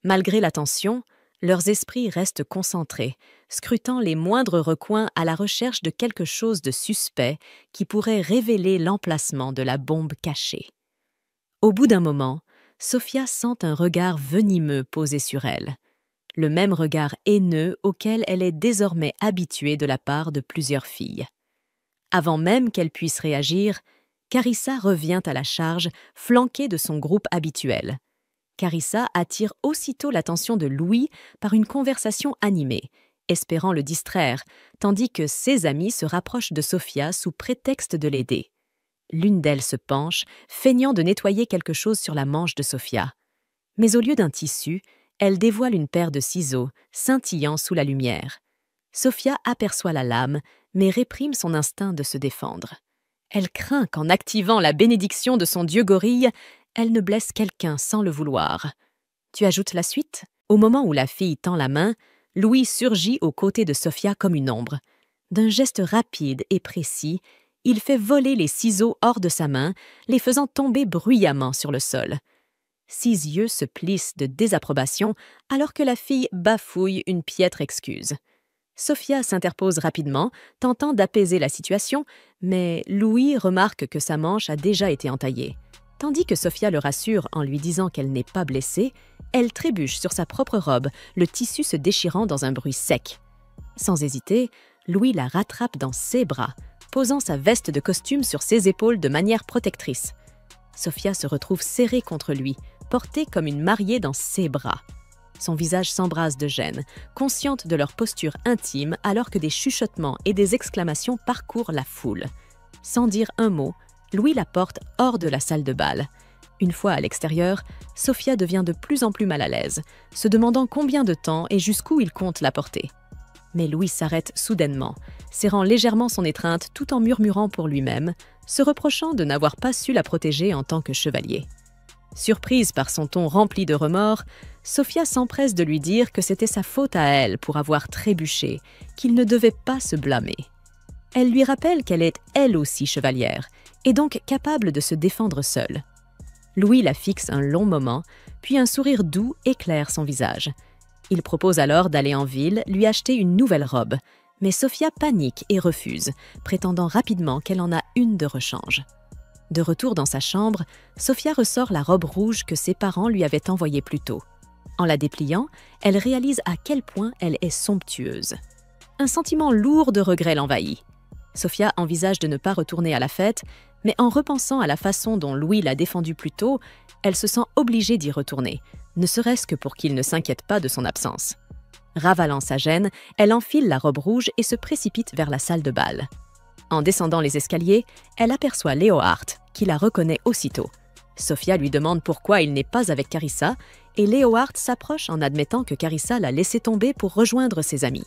Speaker 1: Malgré la tension, leurs esprits restent concentrés, scrutant les moindres recoins à la recherche de quelque chose de suspect qui pourrait révéler l'emplacement de la bombe cachée. Au bout d'un moment, Sophia sent un regard venimeux posé sur elle, le même regard haineux auquel elle est désormais habituée de la part de plusieurs filles. Avant même qu'elle puisse réagir, Carissa revient à la charge, flanquée de son groupe habituel. Carissa attire aussitôt l'attention de Louis par une conversation animée, espérant le distraire, tandis que ses amis se rapprochent de Sophia sous prétexte de l'aider. L'une d'elles se penche, feignant de nettoyer quelque chose sur la manche de Sophia. Mais au lieu d'un tissu, elle dévoile une paire de ciseaux, scintillant sous la lumière. Sophia aperçoit la lame, mais réprime son instinct de se défendre. Elle craint qu'en activant la bénédiction de son dieu gorille, elle ne blesse quelqu'un sans le vouloir. Tu ajoutes la suite? Au moment où la fille tend la main, Louis surgit aux côtés de Sophia comme une ombre. D'un geste rapide et précis, il fait voler les ciseaux hors de sa main, les faisant tomber bruyamment sur le sol. Ses yeux se plissent de désapprobation alors que la fille bafouille une piètre excuse. Sophia s'interpose rapidement, tentant d'apaiser la situation, mais Louis remarque que sa manche a déjà été entaillée. Tandis que Sophia le rassure en lui disant qu'elle n'est pas blessée, elle trébuche sur sa propre robe, le tissu se déchirant dans un bruit sec. Sans hésiter, Louis la rattrape dans ses bras, posant sa veste de costume sur ses épaules de manière protectrice. Sophia se retrouve serrée contre lui, portée comme une mariée dans ses bras. Son visage s'embrase de gêne, consciente de leur posture intime alors que des chuchotements et des exclamations parcourent la foule. Sans dire un mot, Louis la porte hors de la salle de bal. Une fois à l'extérieur, Sophia devient de plus en plus mal à l'aise, se demandant combien de temps et jusqu'où il compte la porter. Mais Louis s'arrête soudainement, serrant légèrement son étreinte tout en murmurant pour lui-même, se reprochant de n'avoir pas su la protéger en tant que chevalier. Surprise par son ton rempli de remords, Sophia s'empresse de lui dire que c'était sa faute à elle pour avoir trébuché, qu'il ne devait pas se blâmer. Elle lui rappelle qu'elle est elle aussi chevalière, et donc capable de se défendre seule. Louis la fixe un long moment, puis un sourire doux éclaire son visage. Il propose alors d'aller en ville lui acheter une nouvelle robe, mais Sophia panique et refuse, prétendant rapidement qu'elle en a une de rechange. De retour dans sa chambre, Sophia ressort la robe rouge que ses parents lui avaient envoyée plus tôt. En la dépliant, elle réalise à quel point elle est somptueuse. Un sentiment lourd de regret l'envahit. Sophia envisage de ne pas retourner à la fête, mais en repensant à la façon dont Louis l'a défendue plus tôt, elle se sent obligée d'y retourner, ne serait-ce que pour qu'il ne s'inquiète pas de son absence. Ravalant sa gêne, elle enfile la robe rouge et se précipite vers la salle de bal. En descendant les escaliers, elle aperçoit Léohard, qui la reconnaît aussitôt. Sophia lui demande pourquoi il n'est pas avec Carissa, et Léohard s'approche en admettant que Carissa l'a laissé tomber pour rejoindre ses amis.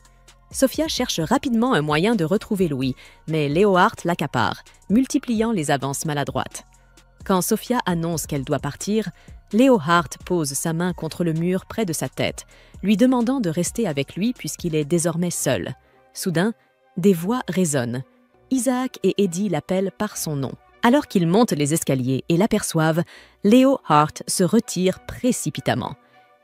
Speaker 1: Sophia cherche rapidement un moyen de retrouver Louis, mais Léohard l'accapare, multipliant les avances maladroites. Quand Sophia annonce qu'elle doit partir, Léohard pose sa main contre le mur près de sa tête, lui demandant de rester avec lui puisqu'il est désormais seul. Soudain, des voix résonnent. Isaac et Eddie l'appellent par son nom. Alors qu'ils montent les escaliers et l'aperçoivent, Léohard se retire précipitamment.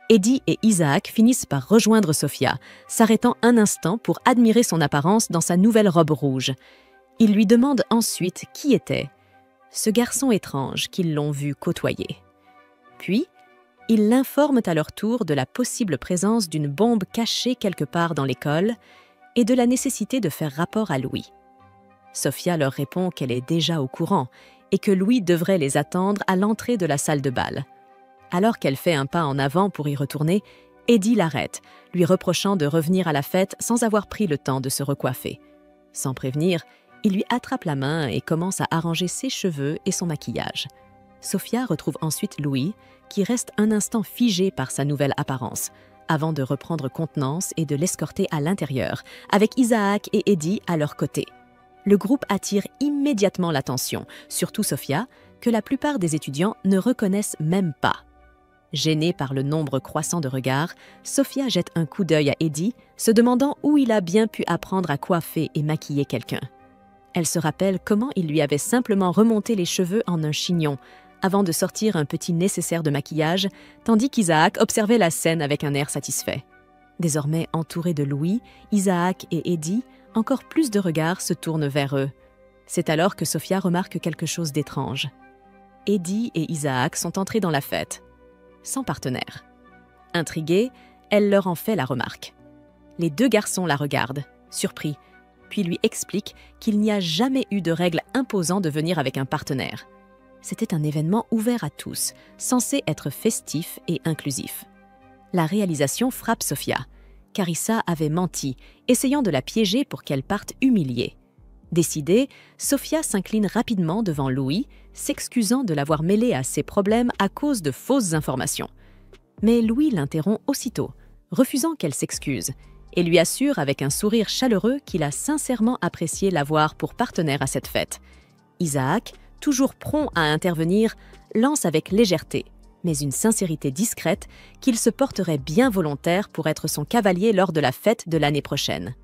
Speaker 1: Eddie et Isaac finissent par rejoindre Sophia, s'arrêtant un instant pour admirer son apparence dans sa nouvelle robe rouge. Ils lui demandent ensuite qui était ce garçon étrange qu'ils l'ont vu côtoyer. Puis, ils l'informent à leur tour de la possible présence d'une bombe cachée quelque part dans l'école et de la nécessité de faire rapport à Louis. Sophia leur répond qu'elle est déjà au courant et que Louis devrait les attendre à l'entrée de la salle de bal. Alors qu'elle fait un pas en avant pour y retourner, Eddie l'arrête, lui reprochant de revenir à la fête sans avoir pris le temps de se recoiffer. Sans prévenir, il lui attrape la main et commence à arranger ses cheveux et son maquillage. Sophia retrouve ensuite Louis, qui reste un instant figé par sa nouvelle apparence, avant de reprendre contenance et de l'escorter à l'intérieur, avec Isaac et Eddie à leur côté. Le groupe attire immédiatement l'attention, surtout Sophia, que la plupart des étudiants ne reconnaissent même pas. Gênée par le nombre croissant de regards, Sophia jette un coup d'œil à Eddie, se demandant où il a bien pu apprendre à coiffer et maquiller quelqu'un. Elle se rappelle comment il lui avait simplement remonté les cheveux en un chignon, avant de sortir un petit nécessaire de maquillage, tandis qu'Isaac observait la scène avec un air satisfait. Désormais entourés de Louis, Isaac et Eddie, encore plus de regards se tournent vers eux. C'est alors que Sophia remarque quelque chose d'étrange. Eddie et Isaac sont entrés dans la fête, sans partenaire. Intriguée, elle leur en fait la remarque. Les deux garçons la regardent, surpris, puis lui explique qu'il n'y a jamais eu de règle imposant de venir avec un partenaire. C'était un événement ouvert à tous, censé être festif et inclusif. La réalisation frappe Sofia. Carissa avait menti, essayant de la piéger pour qu'elle parte humiliée. Décidée, Sofia s'incline rapidement devant Louis, s'excusant de l'avoir mêlée à ses problèmes à cause de fausses informations. Mais Louis l'interrompt aussitôt, refusant qu'elle s'excuse, et lui assure avec un sourire chaleureux qu'il a sincèrement apprécié l'avoir pour partenaire à cette fête. Isaac, toujours prompt à intervenir, lance avec légèreté, mais une sincérité discrète, qu'il se porterait bien volontaire pour être son cavalier lors de la fête de l'année prochaine.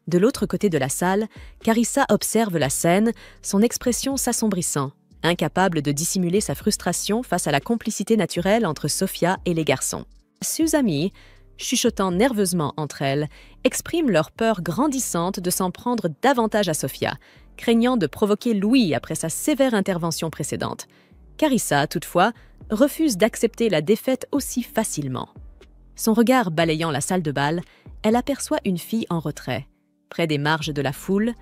Speaker 1: De l'autre côté de la salle, Carissa observe la scène, son expression s'assombrissant, incapable de dissimuler sa frustration face à la complicité naturelle entre Sofia et les garçons. Ses amies, chuchotant nerveusement entre elles, expriment leur peur grandissante de s'en prendre davantage à Sofia, craignant de provoquer Louis après sa sévère intervention précédente. Carissa, toutefois, refuse d'accepter la défaite aussi facilement. Son regard balayant la salle de bal, elle aperçoit une fille en retrait, près des marges de la foule,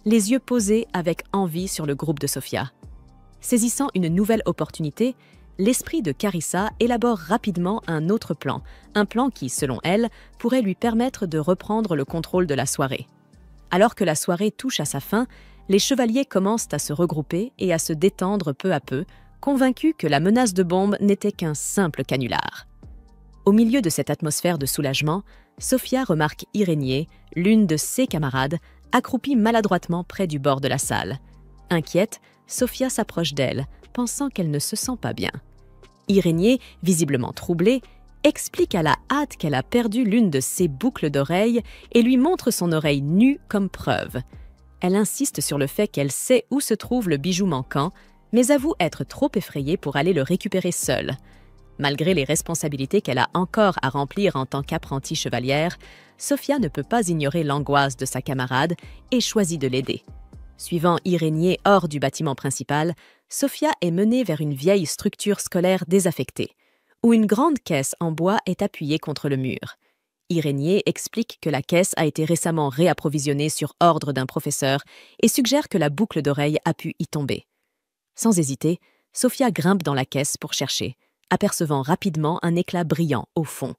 Speaker 1: les yeux posés avec envie sur le groupe de Sofia. Saisissant une nouvelle opportunité, l'esprit de Carissa élabore rapidement un autre plan, un plan qui, selon elle, pourrait lui permettre de reprendre le contrôle de la soirée. Alors que la soirée touche à sa fin, les chevaliers commencent à se regrouper et à se détendre peu à peu, convaincus que la menace de bombe n'était qu'un simple canular. Au milieu de cette atmosphère de soulagement, Sofia remarque Irénier, l'une de ses camarades, accroupie maladroitement près du bord de la salle. Inquiète, Sofia s'approche d'elle, pensant qu'elle ne se sent pas bien. Irénier, visiblement troublée, explique à la hâte qu'elle a perdu l'une de ses boucles d'oreilles et lui montre son oreille nue comme preuve. Elle insiste sur le fait qu'elle sait où se trouve le bijou manquant, mais avoue être trop effrayée pour aller le récupérer seule. Malgré les responsabilités qu'elle a encore à remplir en tant qu'apprentie chevalière, Sofia ne peut pas ignorer l'angoisse de sa camarade et choisit de l'aider. Suivant Irénier hors du bâtiment principal, Sofia est menée vers une vieille structure scolaire désaffectée, où une grande caisse en bois est appuyée contre le mur. Irénier explique que la caisse a été récemment réapprovisionnée sur ordre d'un professeur et suggère que la boucle d'oreille a pu y tomber. Sans hésiter, Sofia grimpe dans la caisse pour chercher, apercevant rapidement un éclat brillant au fond.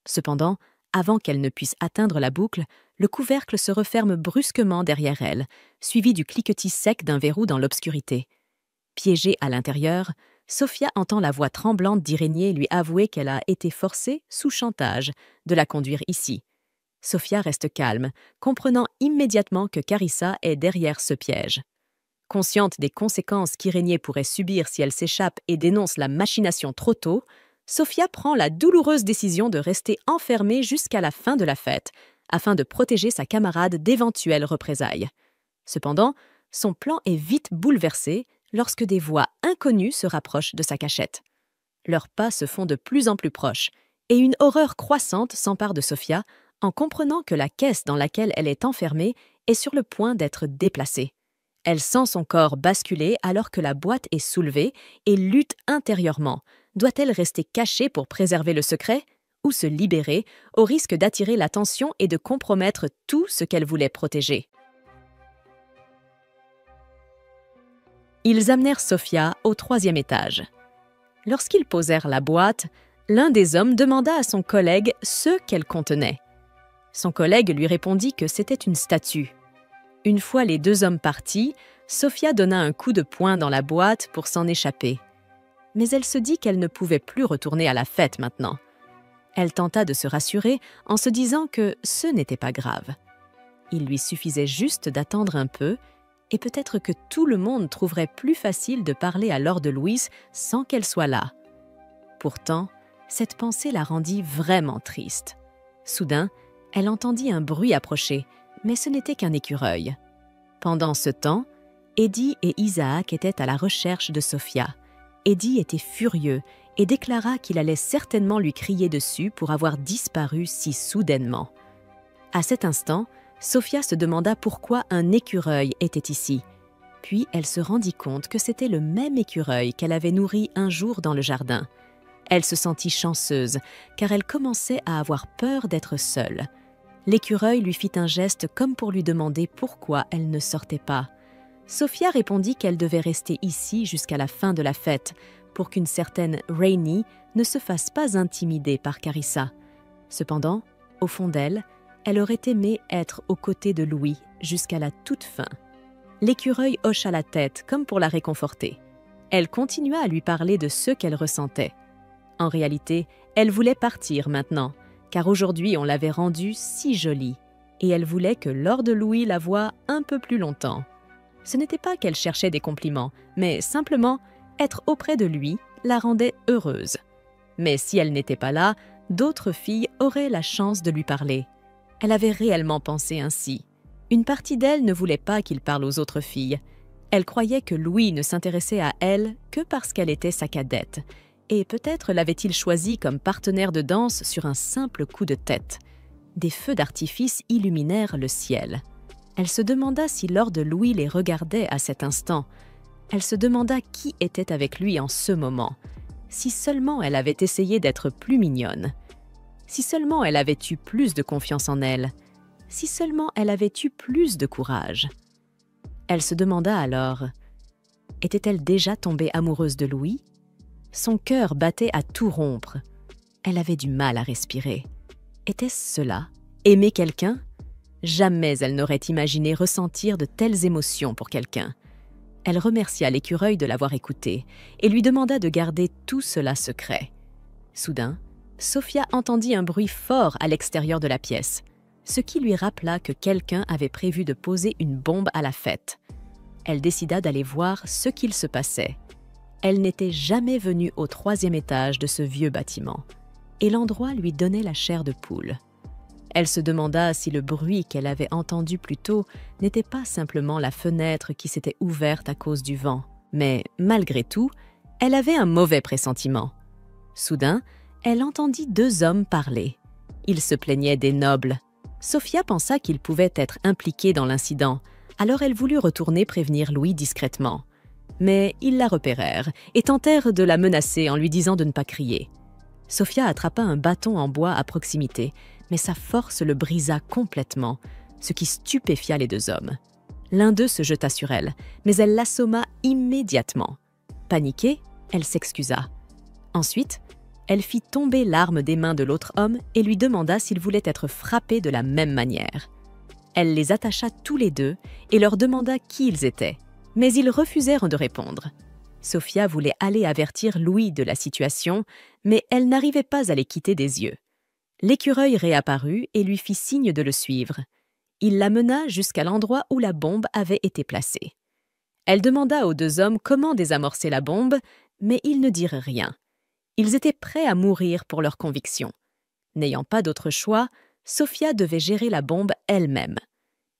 Speaker 1: Cependant, avant qu'elle ne puisse atteindre la boucle, le couvercle se referme brusquement derrière elle, suivi du cliquetis sec d'un verrou dans l'obscurité. Piégée à l'intérieur, Sofia entend la voix tremblante d'Irénier lui avouer qu'elle a été forcée, sous chantage, de la conduire ici. Sofia reste calme, comprenant immédiatement que Carissa est derrière ce piège. Consciente des conséquences qu'Irénier pourrait subir si elle s'échappe et dénonce la machination trop tôt, Sofia prend la douloureuse décision de rester enfermée jusqu'à la fin de la fête, afin de protéger sa camarade d'éventuelles représailles. Cependant, son plan est vite bouleversé lorsque des voix inconnues se rapprochent de sa cachette. Leurs pas se font de plus en plus proches, et une horreur croissante s'empare de Sofia en comprenant que la caisse dans laquelle elle est enfermée est sur le point d'être déplacée. Elle sent son corps basculer alors que la boîte est soulevée et lutte intérieurement. Doit-elle rester cachée pour préserver le secret ou se libérer au risque d'attirer l'attention et de compromettre tout ce qu'elle voulait protéger? Ils amenèrent Sofia au 3e étage. Lorsqu'ils posèrent la boîte, l'un des hommes demanda à son collègue ce qu'elle contenait. Son collègue lui répondit que c'était une statue. Une fois les 2 hommes partis, Sofia donna un coup de poing dans la boîte pour s'en échapper. Mais elle se dit qu'elle ne pouvait plus retourner à la fête maintenant. Elle tenta de se rassurer en se disant que ce n'était pas grave. Il lui suffisait juste d'attendre un peu, et peut-être que tout le monde trouverait plus facile de parler à Lord Louis sans qu'elle soit là. Pourtant, cette pensée la rendit vraiment triste. Soudain, elle entendit un bruit approcher, mais ce n'était qu'un écureuil. Pendant ce temps, Eddie et Isaac étaient à la recherche de Sofia. Eddie était furieux et déclara qu'il allait certainement lui crier dessus pour avoir disparu si soudainement. À cet instant, Sofia se demanda pourquoi un écureuil était ici. Puis elle se rendit compte que c'était le même écureuil qu'elle avait nourri un jour dans le jardin. Elle se sentit chanceuse, car elle commençait à avoir peur d'être seule. L'écureuil lui fit un geste comme pour lui demander pourquoi elle ne sortait pas. Sophia répondit qu'elle devait rester ici jusqu'à la fin de la fête, pour qu'une certaine Rainey ne se fasse pas intimider par Carissa. Cependant, au fond d'elle, elle aurait aimé être aux côtés de Louis jusqu'à la toute fin. L'écureuil hocha la tête comme pour la réconforter. Elle continua à lui parler de ce qu'elle ressentait. En réalité, elle voulait partir maintenant, car aujourd'hui on l'avait rendue si jolie, et elle voulait que Lord Louis la voie un peu plus longtemps. Ce n'était pas qu'elle cherchait des compliments, mais simplement être auprès de lui la rendait heureuse. Mais si elle n'était pas là, d'autres filles auraient la chance de lui parler. Elle avait réellement pensé ainsi. Une partie d'elle ne voulait pas qu'il parle aux autres filles. Elle croyait que Louis ne s'intéressait à elle que parce qu'elle était sa cadette, et peut-être l'avait-il choisie comme partenaire de danse sur un simple coup de tête. Des feux d'artifice illuminèrent le ciel. Elle se demanda si Lord Louis les regardait à cet instant. Elle se demanda qui était avec lui en ce moment. Si seulement elle avait essayé d'être plus mignonne. Si seulement elle avait eu plus de confiance en elle. Si seulement elle avait eu plus de courage. Elle se demanda alors, était-elle déjà tombée amoureuse de Louis? Son cœur battait à tout rompre. Elle avait du mal à respirer. Était-ce cela? Aimer quelqu'un? Jamais elle n'aurait imaginé ressentir de telles émotions pour quelqu'un. Elle remercia l'écureuil de l'avoir écoutée et lui demanda de garder tout cela secret. Soudain, Sophia entendit un bruit fort à l'extérieur de la pièce, ce qui lui rappela que quelqu'un avait prévu de poser une bombe à la fête. Elle décida d'aller voir ce qu'il se passait. Elle n'était jamais venue au 3e étage de ce vieux bâtiment, et l'endroit lui donnait la chair de poule. Elle se demanda si le bruit qu'elle avait entendu plus tôt n'était pas simplement la fenêtre qui s'était ouverte à cause du vent. Mais, malgré tout, elle avait un mauvais pressentiment. Soudain, elle entendit 2 hommes parler. Ils se plaignaient des nobles. Sophia pensa qu'ils pouvaient être impliqués dans l'incident, alors elle voulut retourner prévenir Louis discrètement. Mais ils la repérèrent et tentèrent de la menacer en lui disant de ne pas crier. Sophia attrapa un bâton en bois à proximité, mais sa force le brisa complètement, ce qui stupéfia les 2 hommes. L'un d'eux se jeta sur elle, mais elle l'assomma immédiatement. Paniquée, elle s'excusa. Ensuite, elle fit tomber l'arme des mains de l'autre homme et lui demanda s'il voulait être frappé de la même manière. Elle les attacha tous les 2 et leur demanda qui ils étaient, mais ils refusèrent de répondre. Sophia voulait aller avertir Louis de la situation, mais elle n'arrivait pas à les quitter des yeux. L'écureuil réapparut et lui fit signe de le suivre. Il la mena jusqu'à l'endroit où la bombe avait été placée. Elle demanda aux 2 hommes comment désamorcer la bombe, mais ils ne dirent rien. Ils étaient prêts à mourir pour leurs convictions. N'ayant pas d'autre choix, Sophia devait gérer la bombe elle-même.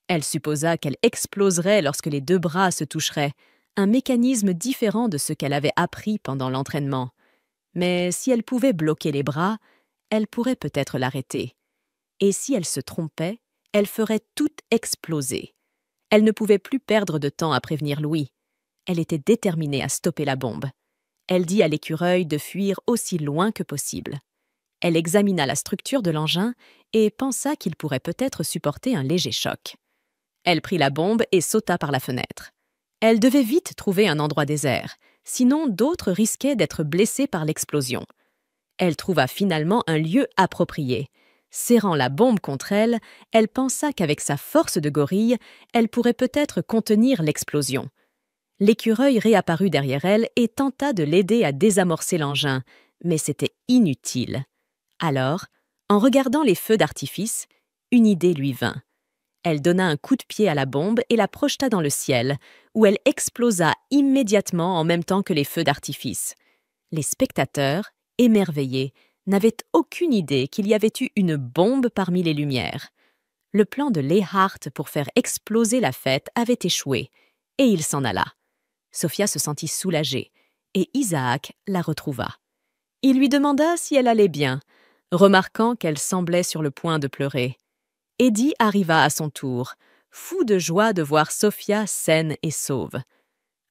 Speaker 1: Elle supposa qu'elle exploserait lorsque les 2 bras se toucheraient, un mécanisme différent de ce qu'elle avait appris pendant l'entraînement. Mais si elle pouvait bloquer les bras, elle pourrait peut-être l'arrêter. Et si elle se trompait, elle ferait tout exploser. Elle ne pouvait plus perdre de temps à prévenir Louis. Elle était déterminée à stopper la bombe. Elle dit à l'écureuil de fuir aussi loin que possible. Elle examina la structure de l'engin et pensa qu'il pourrait peut-être supporter un léger choc. Elle prit la bombe et sauta par la fenêtre. Elle devait vite trouver un endroit désert, sinon d'autres risquaient d'être blessés par l'explosion. Elle trouva finalement un lieu approprié. Serrant la bombe contre elle, elle pensa qu'avec sa force de gorille, elle pourrait peut-être contenir l'explosion. L'écureuil réapparut derrière elle et tenta de l'aider à désamorcer l'engin, mais c'était inutile. Alors, en regardant les feux d'artifice, une idée lui vint. Elle donna un coup de pied à la bombe et la projeta dans le ciel, où elle explosa immédiatement en même temps que les feux d'artifice. Les spectateurs, émerveillés, n'avaient aucune idée qu'il y avait eu une bombe parmi les lumières. Le plan de Leyhart pour faire exploser la fête avait échoué, et il s'en alla. Sophia se sentit soulagée, et Isaac la retrouva. Il lui demanda si elle allait bien, remarquant qu'elle semblait sur le point de pleurer. Eddie arriva à son tour, fou de joie de voir Sophia saine et sauve.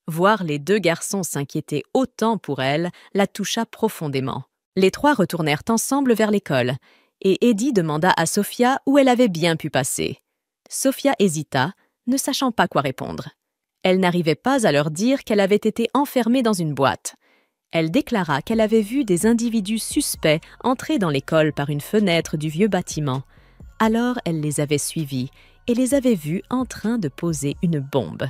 Speaker 1: Voir les 2 garçons s'inquiéter autant pour elle la toucha profondément. Les 3 retournèrent ensemble vers l'école, et Eddie demanda à Sophia où elle avait bien pu passer. Sophia hésita, ne sachant pas quoi répondre. Elle n'arrivait pas à leur dire qu'elle avait été enfermée dans une boîte. Elle déclara qu'elle avait vu des individus suspects entrer dans l'école par une fenêtre du vieux bâtiment. Alors elle les avait suivis et les avait vus en train de poser une bombe.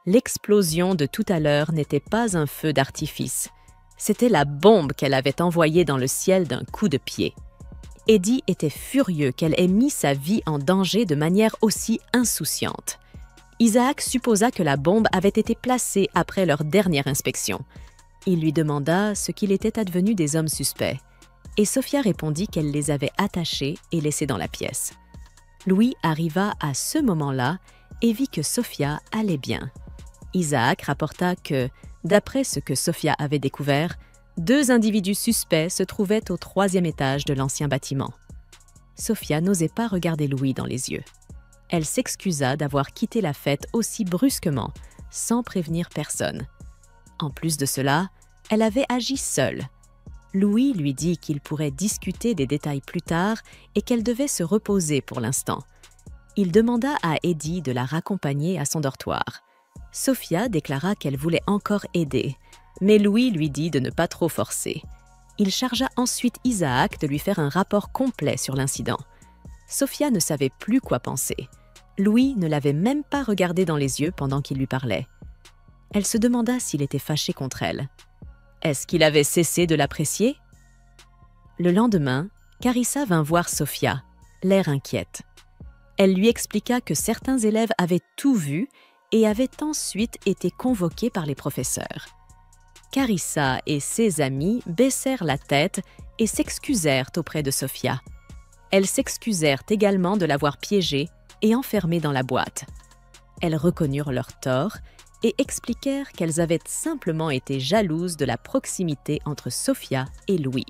Speaker 1: L'explosion de tout à l'heure n'était pas un feu d'artifice. C'était la bombe qu'elle avait envoyée dans le ciel d'un coup de pied. Eddie était furieux qu'elle ait mis sa vie en danger de manière aussi insouciante. Isaac supposa que la bombe avait été placée après leur dernière inspection. Il lui demanda ce qu'il était advenu des hommes suspects, et Sophia répondit qu'elle les avait attachés et laissés dans la pièce. Louis arriva à ce moment-là et vit que Sophia allait bien. Isaac rapporta que, d'après ce que Sophia avait découvert, 2 individus suspects se trouvaient au 3e étage de l'ancien bâtiment. Sophia n'osait pas regarder Louis dans les yeux. Elle s'excusa d'avoir quitté la fête aussi brusquement, sans prévenir personne. En plus de cela, elle avait agi seule. Louis lui dit qu'il pourrait discuter des détails plus tard et qu'elle devait se reposer pour l'instant. Il demanda à Eddie de la raccompagner à son dortoir. Sophia déclara qu'elle voulait encore aider, mais Louis lui dit de ne pas trop forcer. Il chargea ensuite Isaac de lui faire un rapport complet sur l'incident. Sophia ne savait plus quoi penser. Louis ne l'avait même pas regardée dans les yeux pendant qu'il lui parlait. Elle se demanda s'il était fâché contre elle. Est-ce qu'il avait cessé de l'apprécier? Le lendemain, Carissa vint voir Sophia, l'air inquiète. Elle lui expliqua que certains élèves avaient tout vu et avaient ensuite été convoqués par les professeurs. Carissa et ses amis baissèrent la tête et s'excusèrent auprès de Sophia. Elles s'excusèrent également de l'avoir piégée et enfermée dans la boîte. Elles reconnurent leur tort et expliquèrent qu'elles avaient simplement été jalouses de la proximité entre Sophia et Louis.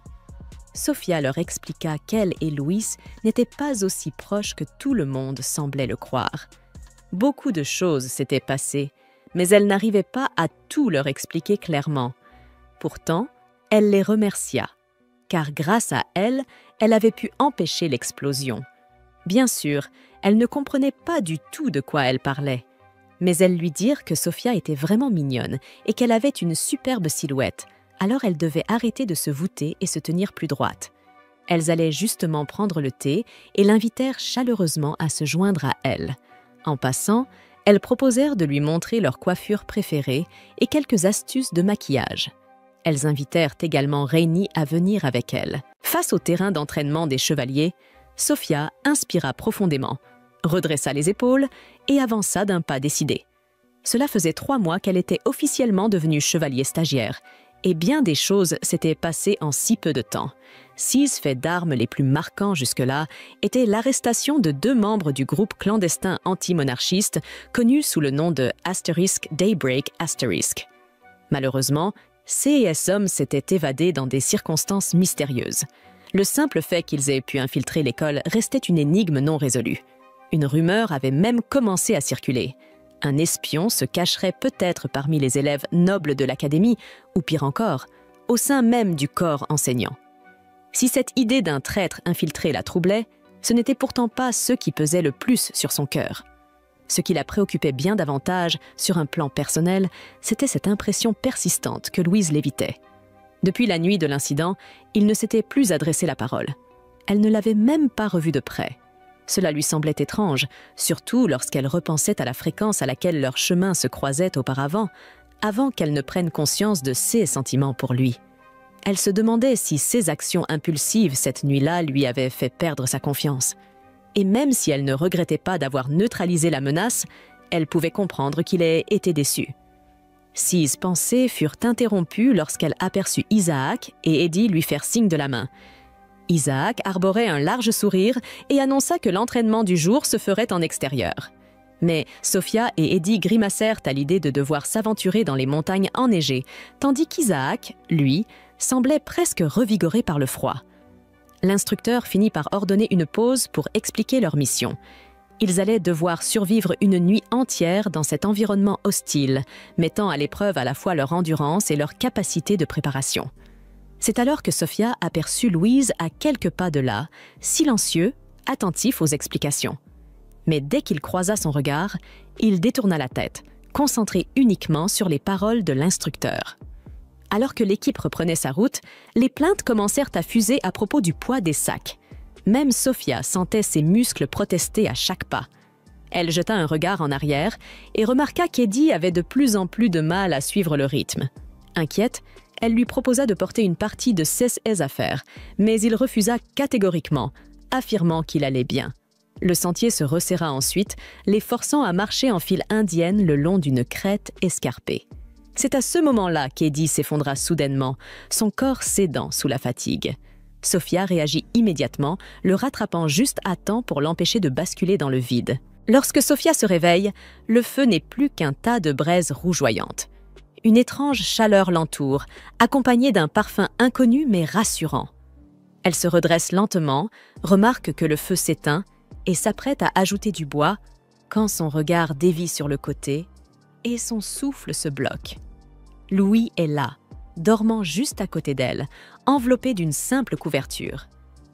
Speaker 1: Sophia leur expliqua qu'elle et Louis n'étaient pas aussi proches que tout le monde semblait le croire. Beaucoup de choses s'étaient passées, mais elle n'arrivait pas à tout leur expliquer clairement. Pourtant, elle les remercia, car grâce à elle, elle avait pu empêcher l'explosion. Bien sûr, elle ne comprenait pas du tout de quoi elle parlait, mais elles lui dirent que Sophia était vraiment mignonne et qu'elle avait une superbe silhouette, alors elle devait arrêter de se voûter et se tenir plus droite. Elles allaient justement prendre le thé et l'invitèrent chaleureusement à se joindre à elles. En passant, elles proposèrent de lui montrer leur coiffure préférée et quelques astuces de maquillage. Elles invitèrent également Rainy à venir avec elles. Face au terrain d'entraînement des chevaliers, Sophia inspira profondément, redressa les épaules et avança d'un pas décidé. Cela faisait 3 mois qu'elle était officiellement devenue chevalier stagiaire, et bien des choses s'étaient passées en si peu de temps. 6 faits d'armes les plus marquants jusque-là étaient l'arrestation de 2 membres du groupe clandestin anti-monarchiste connu sous le nom de * Daybreak *. Malheureusement, ces hommes s'étaient évadés dans des circonstances mystérieuses. Le simple fait qu'ils aient pu infiltrer l'école restait une énigme non résolue. Une rumeur avait même commencé à circuler. Un espion se cacherait peut-être parmi les élèves nobles de l'académie, ou pire encore, au sein même du corps enseignant. Si cette idée d'un traître infiltré la troublait, ce n'était pourtant pas ce qui pesait le plus sur son cœur. Ce qui la préoccupait bien davantage, sur un plan personnel, c'était cette impression persistante que Louise l'évitait. Depuis la nuit de l'incident, il ne s'était plus adressé la parole. Elle ne l'avait même pas revu de près. Cela lui semblait étrange, surtout lorsqu'elle repensait à la fréquence à laquelle leurs chemins se croisaient auparavant, avant qu'elle ne prenne conscience de ses sentiments pour lui. Elle se demandait si ses actions impulsives cette nuit-là lui avaient fait perdre sa confiance. Et même si elle ne regrettait pas d'avoir neutralisé la menace, elle pouvait comprendre qu'il ait été déçu. Ses pensées furent interrompues lorsqu'elle aperçut Isaac et Eddie lui faire signe de la main. Isaac arborait un large sourire et annonça que l'entraînement du jour se ferait en extérieur. Mais Sophia et Eddie grimacèrent à l'idée de devoir s'aventurer dans les montagnes enneigées, tandis qu'Isaac, lui, semblait presque revigoré par le froid. L'instructeur finit par ordonner une pause pour expliquer leur mission. Ils allaient devoir survivre une nuit entière dans cet environnement hostile, mettant à l'épreuve à la fois leur endurance et leur capacité de préparation. C'est alors que Sophia aperçut Louise à quelques pas de là, silencieux, attentif aux explications. Mais dès qu'il croisa son regard, il détourna la tête, concentré uniquement sur les paroles de l'instructeur. Alors que l'équipe reprenait sa route, les plaintes commencèrent à fuser à propos du poids des sacs. Même Sophia sentait ses muscles protester à chaque pas. Elle jeta un regard en arrière et remarqua qu'Eddie avait de plus en plus de mal à suivre le rythme. Inquiète, elle lui proposa de porter une partie de ses affaires, mais il refusa catégoriquement, affirmant qu'il allait bien. Le sentier se resserra ensuite, les forçant à marcher en file indienne le long d'une crête escarpée. C'est à ce moment-là qu'Eddie s'effondra soudainement, son corps cédant sous la fatigue. Sophia réagit immédiatement, le rattrapant juste à temps pour l'empêcher de basculer dans le vide. Lorsque Sophia se réveille, le feu n'est plus qu'un tas de braises rougeoyantes. Une étrange chaleur l'entoure, accompagnée d'un parfum inconnu mais rassurant. Elle se redresse lentement, remarque que le feu s'éteint et s'apprête à ajouter du bois quand son regard dévie sur le côté et son souffle se bloque. Louis est là, dormant juste à côté d'elle, enveloppé d'une simple couverture.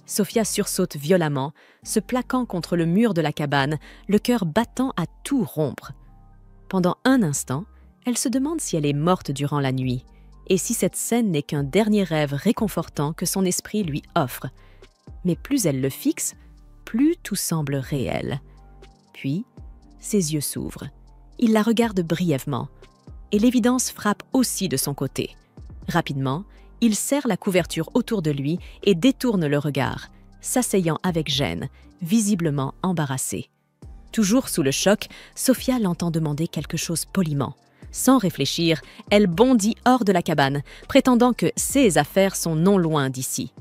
Speaker 1: Sophia sursaute violemment, se plaquant contre le mur de la cabane, le cœur battant à tout rompre. Pendant un instant, elle se demande si elle est morte durant la nuit, et si cette scène n'est qu'un dernier rêve réconfortant que son esprit lui offre. Mais plus elle le fixe, plus tout semble réel. Puis, ses yeux s'ouvrent. Il la regarde brièvement, et l'évidence frappe aussi de son côté. Rapidement, il serre la couverture autour de lui et détourne le regard, s'asseyant avec gêne, visiblement embarrassée. Toujours sous le choc, Sophia l'entend demander quelque chose poliment. Sans réfléchir, elle bondit hors de la cabane, prétendant que ses affaires sont non loin d'ici.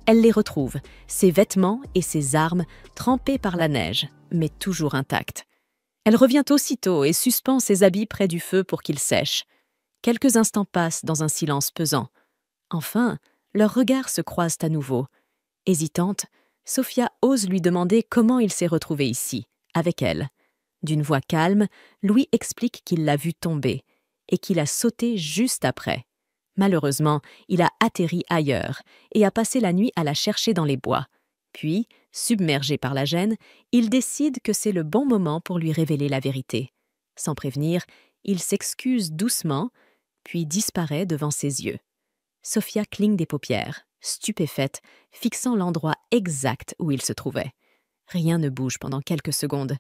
Speaker 1: Elle les retrouve, ses vêtements et ses armes trempés par la neige, mais toujours intacts. Elle revient aussitôt et suspend ses habits près du feu pour qu'ils sèchent. Quelques instants passent dans un silence pesant. Enfin, leurs regards se croisent à nouveau. Hésitante, Sophia ose lui demander comment il s'est retrouvé ici, avec elle. D'une voix calme, Louis explique qu'il l'a vue tomber et qu'il a sauté juste après. Malheureusement, il a atterri ailleurs et a passé la nuit à la chercher dans les bois. Puis, submergé par la gêne, il décide que c'est le bon moment pour lui révéler la vérité. Sans prévenir, il s'excuse doucement, puis disparaît devant ses yeux. Sophia cligne des paupières, stupéfaite, fixant l'endroit exact où il se trouvait. Rien ne bouge pendant quelques secondes,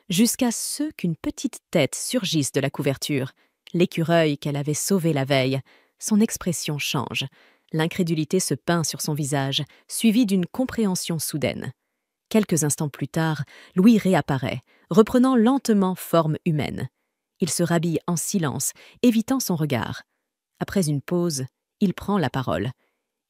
Speaker 1: jusqu'à ce qu'une petite tête surgisse de la couverture. L'écureuil qu'elle avait sauvé la veille. Son expression change. L'incrédulité se peint sur son visage, suivie d'une compréhension soudaine. Quelques instants plus tard, Louis réapparaît, reprenant lentement forme humaine. Il se rhabille en silence, évitant son regard. Après une pause, il prend la parole.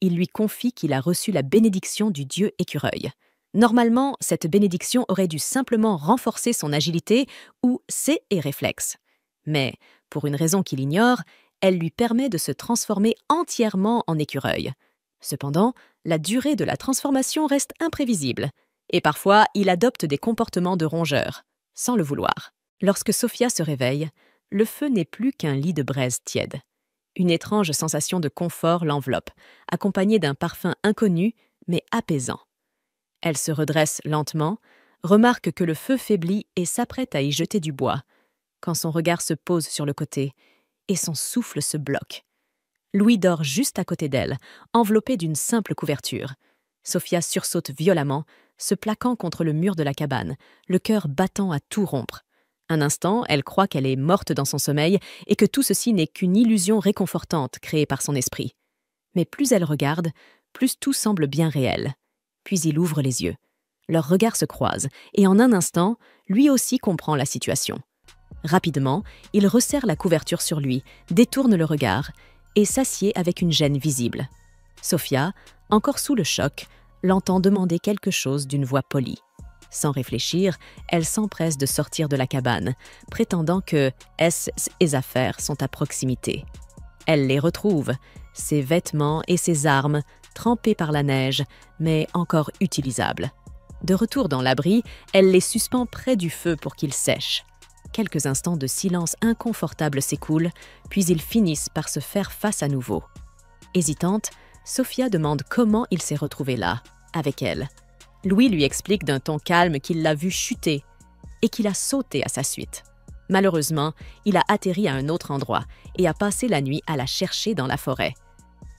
Speaker 1: Il lui confie qu'il a reçu la bénédiction du dieu écureuil. Normalement, cette bénédiction aurait dû simplement renforcer son agilité ou ses réflexes. Mais, pour une raison qu'il ignore, elle lui permet de se transformer entièrement en écureuil. Cependant, la durée de la transformation reste imprévisible, et parfois il adopte des comportements de rongeur, sans le vouloir. Lorsque Sophia se réveille, le feu n'est plus qu'un lit de braise tiède. Une étrange sensation de confort l'enveloppe, accompagnée d'un parfum inconnu mais apaisant. Elle se redresse lentement, remarque que le feu faiblit et s'apprête à y jeter du bois, quand son regard se pose sur le côté et son souffle se bloque. Louis dort juste à côté d'elle, enveloppé d'une simple couverture. Sophia sursaute violemment, se plaquant contre le mur de la cabane, le cœur battant à tout rompre. Un instant, elle croit qu'elle est morte dans son sommeil et que tout ceci n'est qu'une illusion réconfortante créée par son esprit. Mais plus elle regarde, plus tout semble bien réel. Puis il ouvre les yeux. Leurs regards se croisent et en un instant, lui aussi comprend la situation. Rapidement, il resserre la couverture sur lui, détourne le regard et s'assied avec une gêne visible. Sophia, encore sous le choc, l'entend demander quelque chose d'une voix polie. Sans réfléchir, elle s'empresse de sortir de la cabane, prétendant que ses affaires sont à proximité. Elle les retrouve, ses vêtements et ses armes, trempés par la neige, mais encore utilisables. De retour dans l'abri, elle les suspend près du feu pour qu'ils sèchent. Quelques instants de silence inconfortable s'écoulent, puis ils finissent par se faire face à nouveau. Hésitante, Sophia demande comment il s'est retrouvé là, avec elle. Louis lui explique d'un ton calme qu'il l'a vu chuter et qu'il a sauté à sa suite. Malheureusement, il a atterri à un autre endroit et a passé la nuit à la chercher dans la forêt.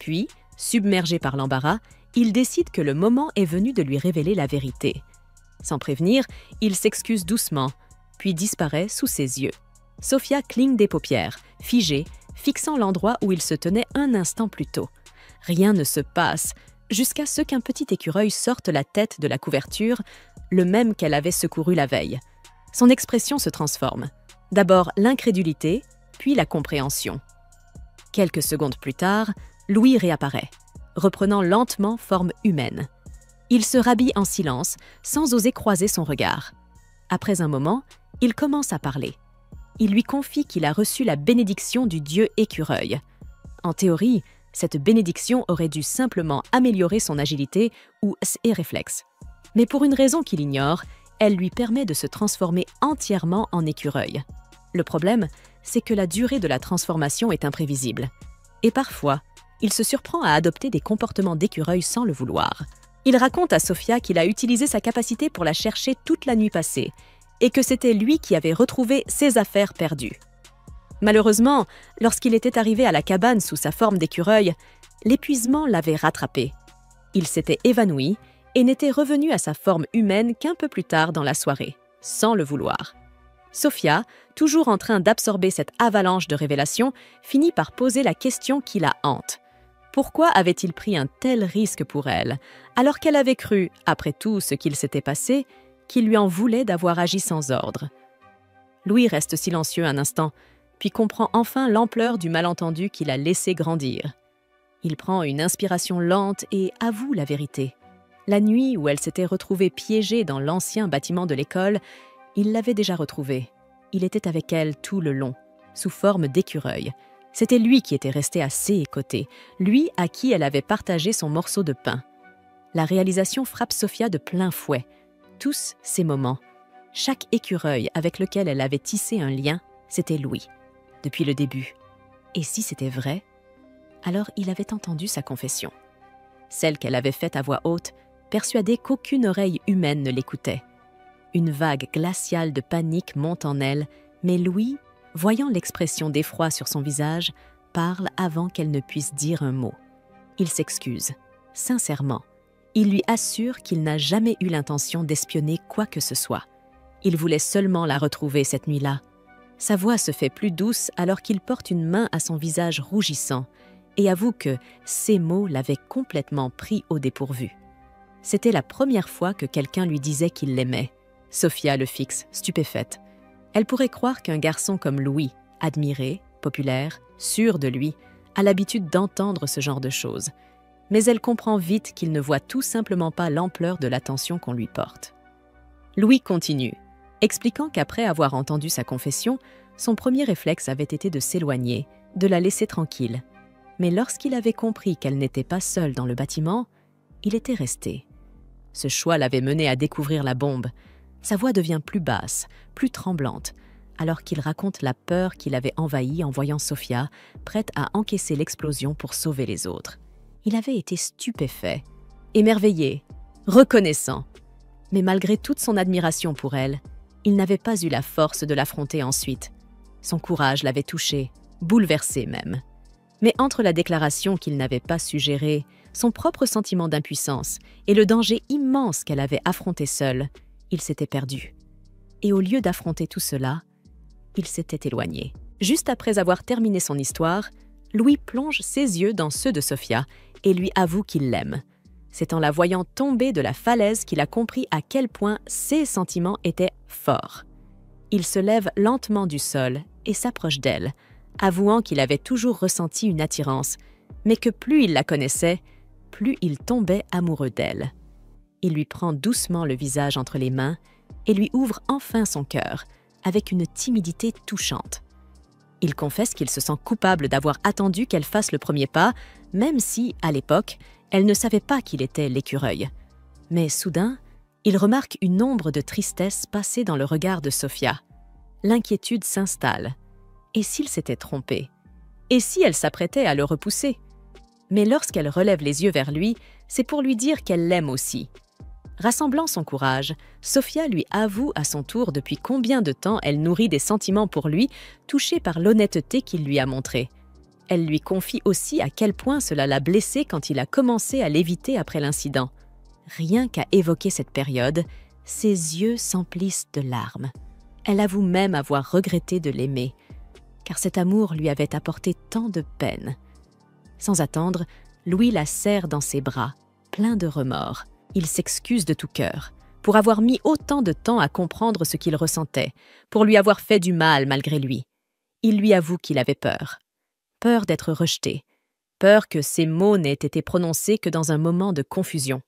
Speaker 1: Puis, submergé par l'embarras, il décide que le moment est venu de lui révéler la vérité. Sans prévenir, il s'excuse doucement, puis disparaît sous ses yeux. Sophia cligne des paupières, figée, fixant l'endroit où il se tenait un instant plus tôt. Rien ne se passe, jusqu'à ce qu'un petit écureuil sorte la tête de la couverture, le même qu'elle avait secouru la veille. Son expression se transforme. D'abord l'incrédulité, puis la compréhension. Quelques secondes plus tard, Louis réapparaît, reprenant lentement forme humaine. Il se rhabille en silence, sans oser croiser son regard. Après un moment, il commence à parler. Il lui confie qu'il a reçu la bénédiction du dieu écureuil. En théorie, cette bénédiction aurait dû simplement améliorer son agilité ou ses réflexes. Mais pour une raison qu'il ignore, elle lui permet de se transformer entièrement en écureuil. Le problème, c'est que la durée de la transformation est imprévisible. Et parfois, il se surprend à adopter des comportements d'écureuil sans le vouloir. Il raconte à Sophia qu'il a utilisé sa capacité pour la chercher toute la nuit passée et que c'était lui qui avait retrouvé ses affaires perdues. Malheureusement, lorsqu'il était arrivé à la cabane sous sa forme d'écureuil, l'épuisement l'avait rattrapé. Il s'était évanoui et n'était revenu à sa forme humaine qu'un peu plus tard dans la soirée, sans le vouloir. Sophia, toujours en train d'absorber cette avalanche de révélations, finit par poser la question qui la hante. Pourquoi avait-il pris un tel risque pour elle, alors qu'elle avait cru, après tout ce qu'il s'était passé, qu'il lui en voulait d'avoir agi sans ordre? Louis reste silencieux un instant, puis comprend enfin l'ampleur du malentendu qu'il a laissé grandir. Il prend une inspiration lente et avoue la vérité. La nuit où elle s'était retrouvée piégée dans l'ancien bâtiment de l'école, il l'avait déjà retrouvée. Il était avec elle tout le long, sous forme d'écureuil. C'était lui qui était resté à ses côtés, lui à qui elle avait partagé son morceau de pain. La réalisation frappe Sophia de plein fouet. Tous ces moments, chaque écureuil avec lequel elle avait tissé un lien, c'était Louis, depuis le début. Et si c'était vrai, alors il avait entendu sa confession. Celle qu'elle avait faite à voix haute, persuadée qu'aucune oreille humaine ne l'écoutait. Une vague glaciale de panique monte en elle, mais Louis, voyant l'expression d'effroi sur son visage, parle avant qu'elle ne puisse dire un mot. Il s'excuse, sincèrement. Il lui assure qu'il n'a jamais eu l'intention d'espionner quoi que ce soit. Il voulait seulement la retrouver cette nuit-là. Sa voix se fait plus douce alors qu'il porte une main à son visage rougissant et avoue que ces mots l'avaient complètement pris au dépourvu. C'était la première fois que quelqu'un lui disait qu'il l'aimait. Sophia le fixe, stupéfaite. Elle pourrait croire qu'un garçon comme Louis, admiré, populaire, sûr de lui, a l'habitude d'entendre ce genre de choses. Mais elle comprend vite qu'il ne voit tout simplement pas l'ampleur de l'attention qu'on lui porte. Louis continue, expliquant qu'après avoir entendu sa confession, son premier réflexe avait été de s'éloigner, de la laisser tranquille. Mais lorsqu'il avait compris qu'elle n'était pas seule dans le bâtiment, il était resté. Ce choix l'avait mené à découvrir la bombe. Sa voix devient plus basse, plus tremblante, alors qu'il raconte la peur qu'il avait envahie en voyant Sophia, prête à encaisser l'explosion pour sauver les autres. Il avait été stupéfait, émerveillé, reconnaissant. Mais malgré toute son admiration pour elle, il n'avait pas eu la force de l'affronter ensuite. Son courage l'avait touché, bouleversé même. Mais entre la déclaration qu'il n'avait pas su gérer, son propre sentiment d'impuissance et le danger immense qu'elle avait affronté seule, il s'était perdu. Et au lieu d'affronter tout cela, il s'était éloigné. Juste après avoir terminé son histoire, Louis plonge ses yeux dans ceux de Sophia et lui avoue qu'il l'aime. C'est en la voyant tomber de la falaise qu'il a compris à quel point ses sentiments étaient forts. Il se lève lentement du sol et s'approche d'elle, avouant qu'il avait toujours ressenti une attirance, mais que plus il la connaissait, plus il tombait amoureux d'elle. Il lui prend doucement le visage entre les mains et lui ouvre enfin son cœur, avec une timidité touchante. Il confesse qu'il se sent coupable d'avoir attendu qu'elle fasse le premier pas, même si, à l'époque, elle ne savait pas qu'il était l'écureuil. Mais soudain, il remarque une ombre de tristesse passer dans le regard de Sophia. L'inquiétude s'installe. Et s'il s'était trompé? Et si elle s'apprêtait à le repousser? Mais lorsqu'elle relève les yeux vers lui, c'est pour lui dire qu'elle l'aime aussi. Rassemblant son courage, Sophia lui avoue à son tour depuis combien de temps elle nourrit des sentiments pour lui, touchée par l'honnêteté qu'il lui a montrée. Elle lui confie aussi à quel point cela l'a blessée quand il a commencé à l'éviter après l'incident. Rien qu'à évoquer cette période, ses yeux s'emplissent de larmes. Elle avoue même avoir regretté de l'aimer, car cet amour lui avait apporté tant de peine. Sans attendre, Louis la serre dans ses bras, plein de remords. Il s'excuse de tout cœur, pour avoir mis autant de temps à comprendre ce qu'il ressentait, pour lui avoir fait du mal malgré lui. Il lui avoue qu'il avait peur. Peur d'être rejeté, peur que ces mots n'aient été prononcés que dans un moment de confusion.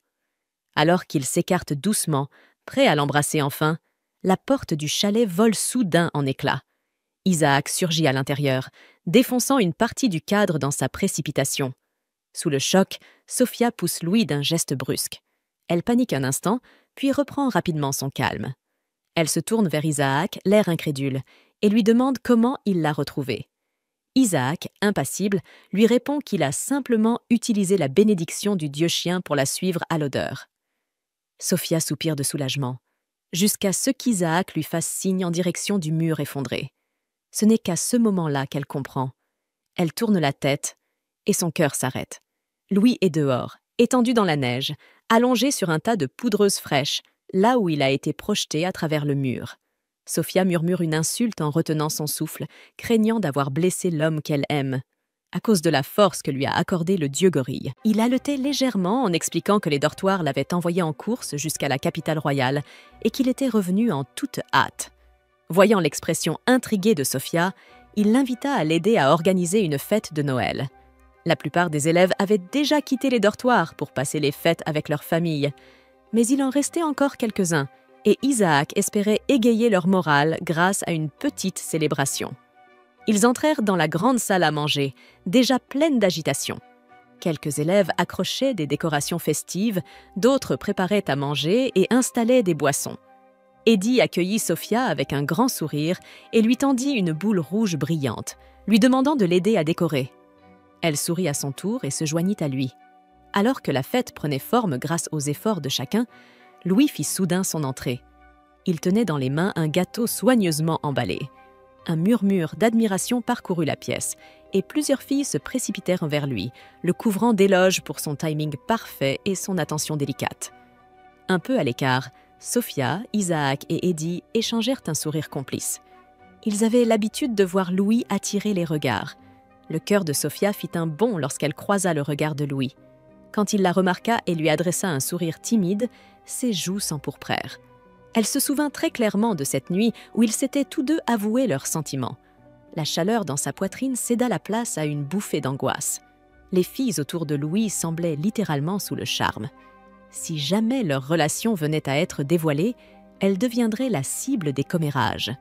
Speaker 1: Alors qu'il s'écarte doucement, prêt à l'embrasser enfin, la porte du chalet vole soudain en éclats. Isaac surgit à l'intérieur, défonçant une partie du cadre dans sa précipitation. Sous le choc, Sophia pousse Louis d'un geste brusque. Elle panique un instant, puis reprend rapidement son calme. Elle se tourne vers Isaac, l'air incrédule, et lui demande comment il l'a retrouvée. Isaac, impassible, lui répond qu'il a simplement utilisé la bénédiction du dieu chien pour la suivre à l'odeur. Sophia soupire de soulagement, jusqu'à ce qu'Isaac lui fasse signe en direction du mur effondré. Ce n'est qu'à ce moment-là qu'elle comprend. Elle tourne la tête, et son cœur s'arrête. Louis est dehors, étendu dans la neige, allongé sur un tas de poudreuse fraîche, là où il a été projeté à travers le mur. Sophia murmure une insulte en retenant son souffle, craignant d'avoir blessé l'homme qu'elle aime, à cause de la force que lui a accordée le dieu gorille. Il haletait légèrement en expliquant que les dortoirs l'avaient envoyé en course jusqu'à la capitale royale et qu'il était revenu en toute hâte. Voyant l'expression intriguée de Sophia, il l'invita à l'aider à organiser une fête de Noël. La plupart des élèves avaient déjà quitté les dortoirs pour passer les fêtes avec leur famille, mais il en restait encore quelques-uns, et Isaac espérait égayer leur morale grâce à une petite célébration. Ils entrèrent dans la grande salle à manger, déjà pleine d'agitation. Quelques élèves accrochaient des décorations festives, d'autres préparaient à manger et installaient des boissons. Eddie accueillit Sophia avec un grand sourire et lui tendit une boule rouge brillante, lui demandant de l'aider à décorer. Elle sourit à son tour et se joignit à lui. Alors que la fête prenait forme grâce aux efforts de chacun, Louis fit soudain son entrée. Il tenait dans les mains un gâteau soigneusement emballé. Un murmure d'admiration parcourut la pièce, et plusieurs filles se précipitèrent vers lui, le couvrant d'éloges pour son timing parfait et son attention délicate. Un peu à l'écart, Sophia, Isaac et Eddie échangèrent un sourire complice. Ils avaient l'habitude de voir Louis attirer les regards. Le cœur de Sophia fit un bond lorsqu'elle croisa le regard de Louis. Quand il la remarqua et lui adressa un sourire timide, ses joues s'empourprèrent. Elle se souvint très clairement de cette nuit où ils s'étaient tous deux avoués leurs sentiments. La chaleur dans sa poitrine céda la place à une bouffée d'angoisse. Les filles autour de Louis semblaient littéralement sous le charme. Si jamais leur relation venait à être dévoilée, elle deviendrait la cible des commérages,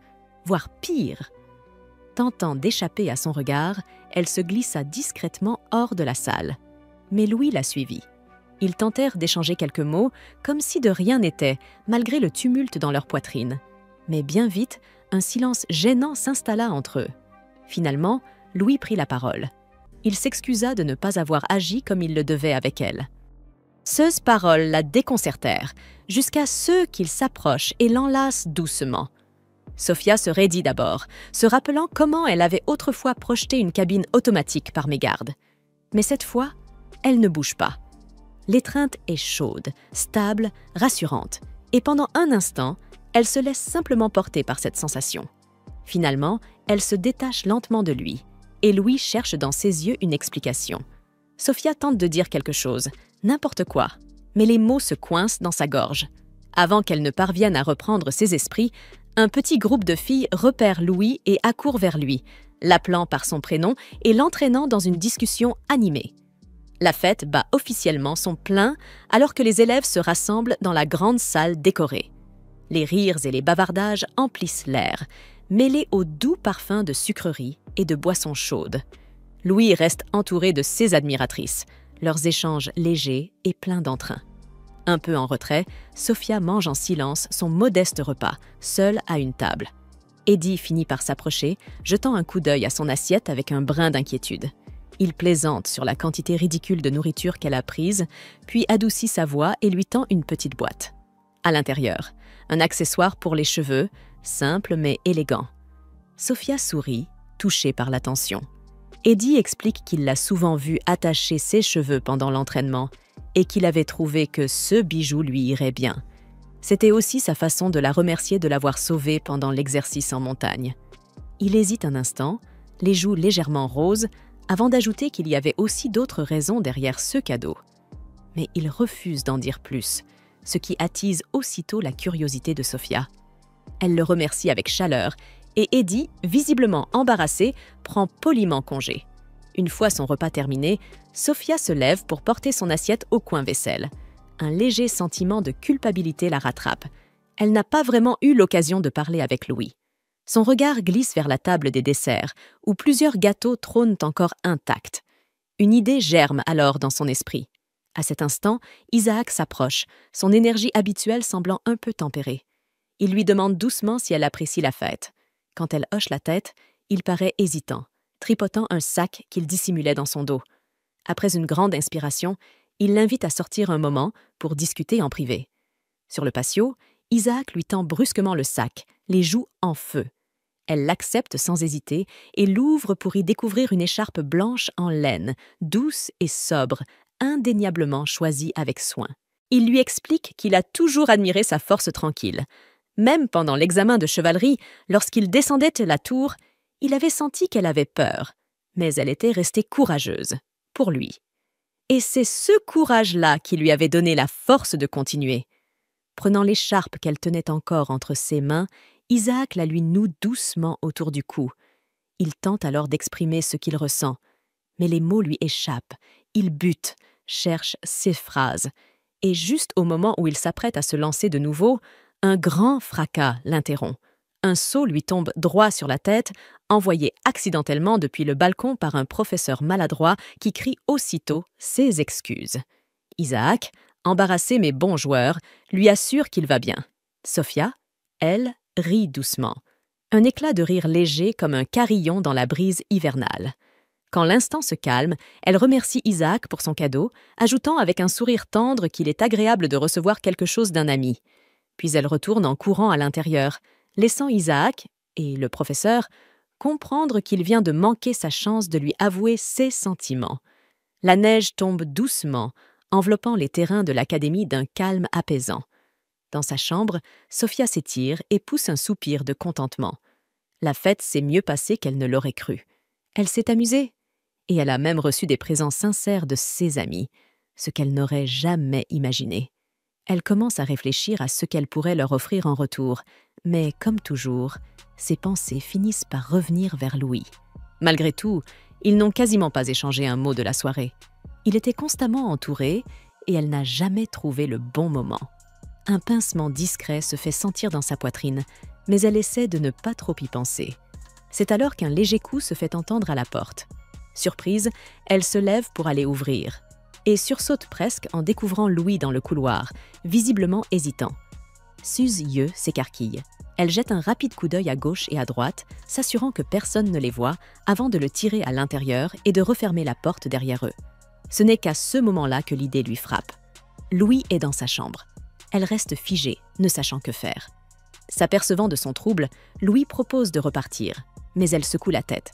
Speaker 1: voire pire. Tentant d'échapper à son regard, elle se glissa discrètement hors de la salle. Mais Louis la suivit. Ils tentèrent d'échanger quelques mots, comme si de rien n'était, malgré le tumulte dans leur poitrine. Mais bien vite, un silence gênant s'installa entre eux. Finalement, Louis prit la parole. Il s'excusa de ne pas avoir agi comme il le devait avec elle. Ces paroles la déconcertèrent, jusqu'à ce qu'il s'approche et l'enlace doucement. Sophia se raidit d'abord, se rappelant comment elle avait autrefois projeté une cabine automatique par mégarde. Mais cette fois, elle ne bouge pas. L'étreinte est chaude, stable, rassurante, et pendant un instant, elle se laisse simplement porter par cette sensation. Finalement, elle se détache lentement de lui, et Louis cherche dans ses yeux une explication. Sophia tente de dire quelque chose, n'importe quoi, mais les mots se coincent dans sa gorge. Avant qu'elle ne parvienne à reprendre ses esprits, un petit groupe de filles repère Louis et accourt vers lui, l'appelant par son prénom et l'entraînant dans une discussion animée. La fête bat officiellement son plein alors que les élèves se rassemblent dans la grande salle décorée. Les rires et les bavardages emplissent l'air, mêlés au doux parfum de sucreries et de boissons chaudes. Louis reste entouré de ses admiratrices, leurs échanges légers et pleins d'entrain. Un peu en retrait, Sophia mange en silence son modeste repas, seule à une table. Eddie finit par s'approcher, jetant un coup d'œil à son assiette avec un brin d'inquiétude. Il plaisante sur la quantité ridicule de nourriture qu'elle a prise, puis adoucit sa voix et lui tend une petite boîte. À l'intérieur, un accessoire pour les cheveux, simple mais élégant. Sophia sourit, touchée par l'attention. Eddie explique qu'il l'a souvent vue attacher ses cheveux pendant l'entraînement et qu'il avait trouvé que ce bijou lui irait bien. C'était aussi sa façon de la remercier de l'avoir sauvée pendant l'exercice en montagne. Il hésite un instant, les joues légèrement roses, avant d'ajouter qu'il y avait aussi d'autres raisons derrière ce cadeau. Mais il refuse d'en dire plus, ce qui attise aussitôt la curiosité de Sophia. Elle le remercie avec chaleur et Eddie, visiblement embarrassé, prend poliment congé. Une fois son repas terminé, Sophia se lève pour porter son assiette au coin vaisselle. Un léger sentiment de culpabilité la rattrape. Elle n'a pas vraiment eu l'occasion de parler avec Louis. Son regard glisse vers la table des desserts, où plusieurs gâteaux trônent encore intacts. Une idée germe alors dans son esprit. À cet instant, Isaac s'approche, son énergie habituelle semblant un peu tempérée. Il lui demande doucement si elle apprécie la fête. Quand elle hoche la tête, il paraît hésitant, tripotant un sac qu'il dissimulait dans son dos. Après une grande inspiration, il l'invite à sortir un moment pour discuter en privé. Sur le patio, Isaac lui tend brusquement le sac, les joues en feu. Elle l'accepte sans hésiter et l'ouvre pour y découvrir une écharpe blanche en laine, douce et sobre, indéniablement choisie avec soin. Il lui explique qu'il a toujours admiré sa force tranquille. Même pendant l'examen de chevalerie, lorsqu'il descendait la tour, il avait senti qu'elle avait peur, mais elle était restée courageuse, pour lui. Et c'est ce courage-là qui lui avait donné la force de continuer. Prenant l'écharpe qu'elle tenait encore entre ses mains, Isaac la lui noue doucement autour du cou. Il tente alors d'exprimer ce qu'il ressent, mais les mots lui échappent. Il bute, cherche ses phrases. Et juste au moment où il s'apprête à se lancer de nouveau, un grand fracas l'interrompt. Un seau lui tombe droit sur la tête, envoyé accidentellement depuis le balcon par un professeur maladroit qui crie aussitôt ses excuses. Isaac, embarrassé mais bon joueur, lui assure qu'il va bien. Sophia, elle, rit doucement. Un éclat de rire léger comme un carillon dans la brise hivernale. Quand l'instant se calme, elle remercie Isaac pour son cadeau, ajoutant avec un sourire tendre qu'il est agréable de recevoir quelque chose d'un ami. Puis elle retourne en courant à l'intérieur, laissant Isaac, et le professeur, comprendre qu'il vient de manquer sa chance de lui avouer ses sentiments. La neige tombe doucement, enveloppant les terrains de l'académie d'un calme apaisant. Dans sa chambre, Sophia s'étire et pousse un soupir de contentement. La fête s'est mieux passée qu'elle ne l'aurait cru. Elle s'est amusée, et elle a même reçu des présents sincères de ses amis, ce qu'elle n'aurait jamais imaginé. Elle commence à réfléchir à ce qu'elle pourrait leur offrir en retour, mais comme toujours, ses pensées finissent par revenir vers Louis. Malgré tout, ils n'ont quasiment pas échangé un mot de la soirée. Il était constamment entouré et elle n'a jamais trouvé le bon moment. Un pincement discret se fait sentir dans sa poitrine, mais elle essaie de ne pas trop y penser. C'est alors qu'un léger coup se fait entendre à la porte. Surprise, elle se lève pour aller ouvrir et sursaute presque en découvrant Louis dans le couloir, visiblement hésitant. Ses yeux s'écarquillent. Elle jette un rapide coup d'œil à gauche et à droite, s'assurant que personne ne les voit, avant de le tirer à l'intérieur et de refermer la porte derrière eux. Ce n'est qu'à ce moment-là que l'idée lui frappe. Louis est dans sa chambre. Elle reste figée, ne sachant que faire. S'apercevant de son trouble, Louis propose de repartir, mais elle secoue la tête.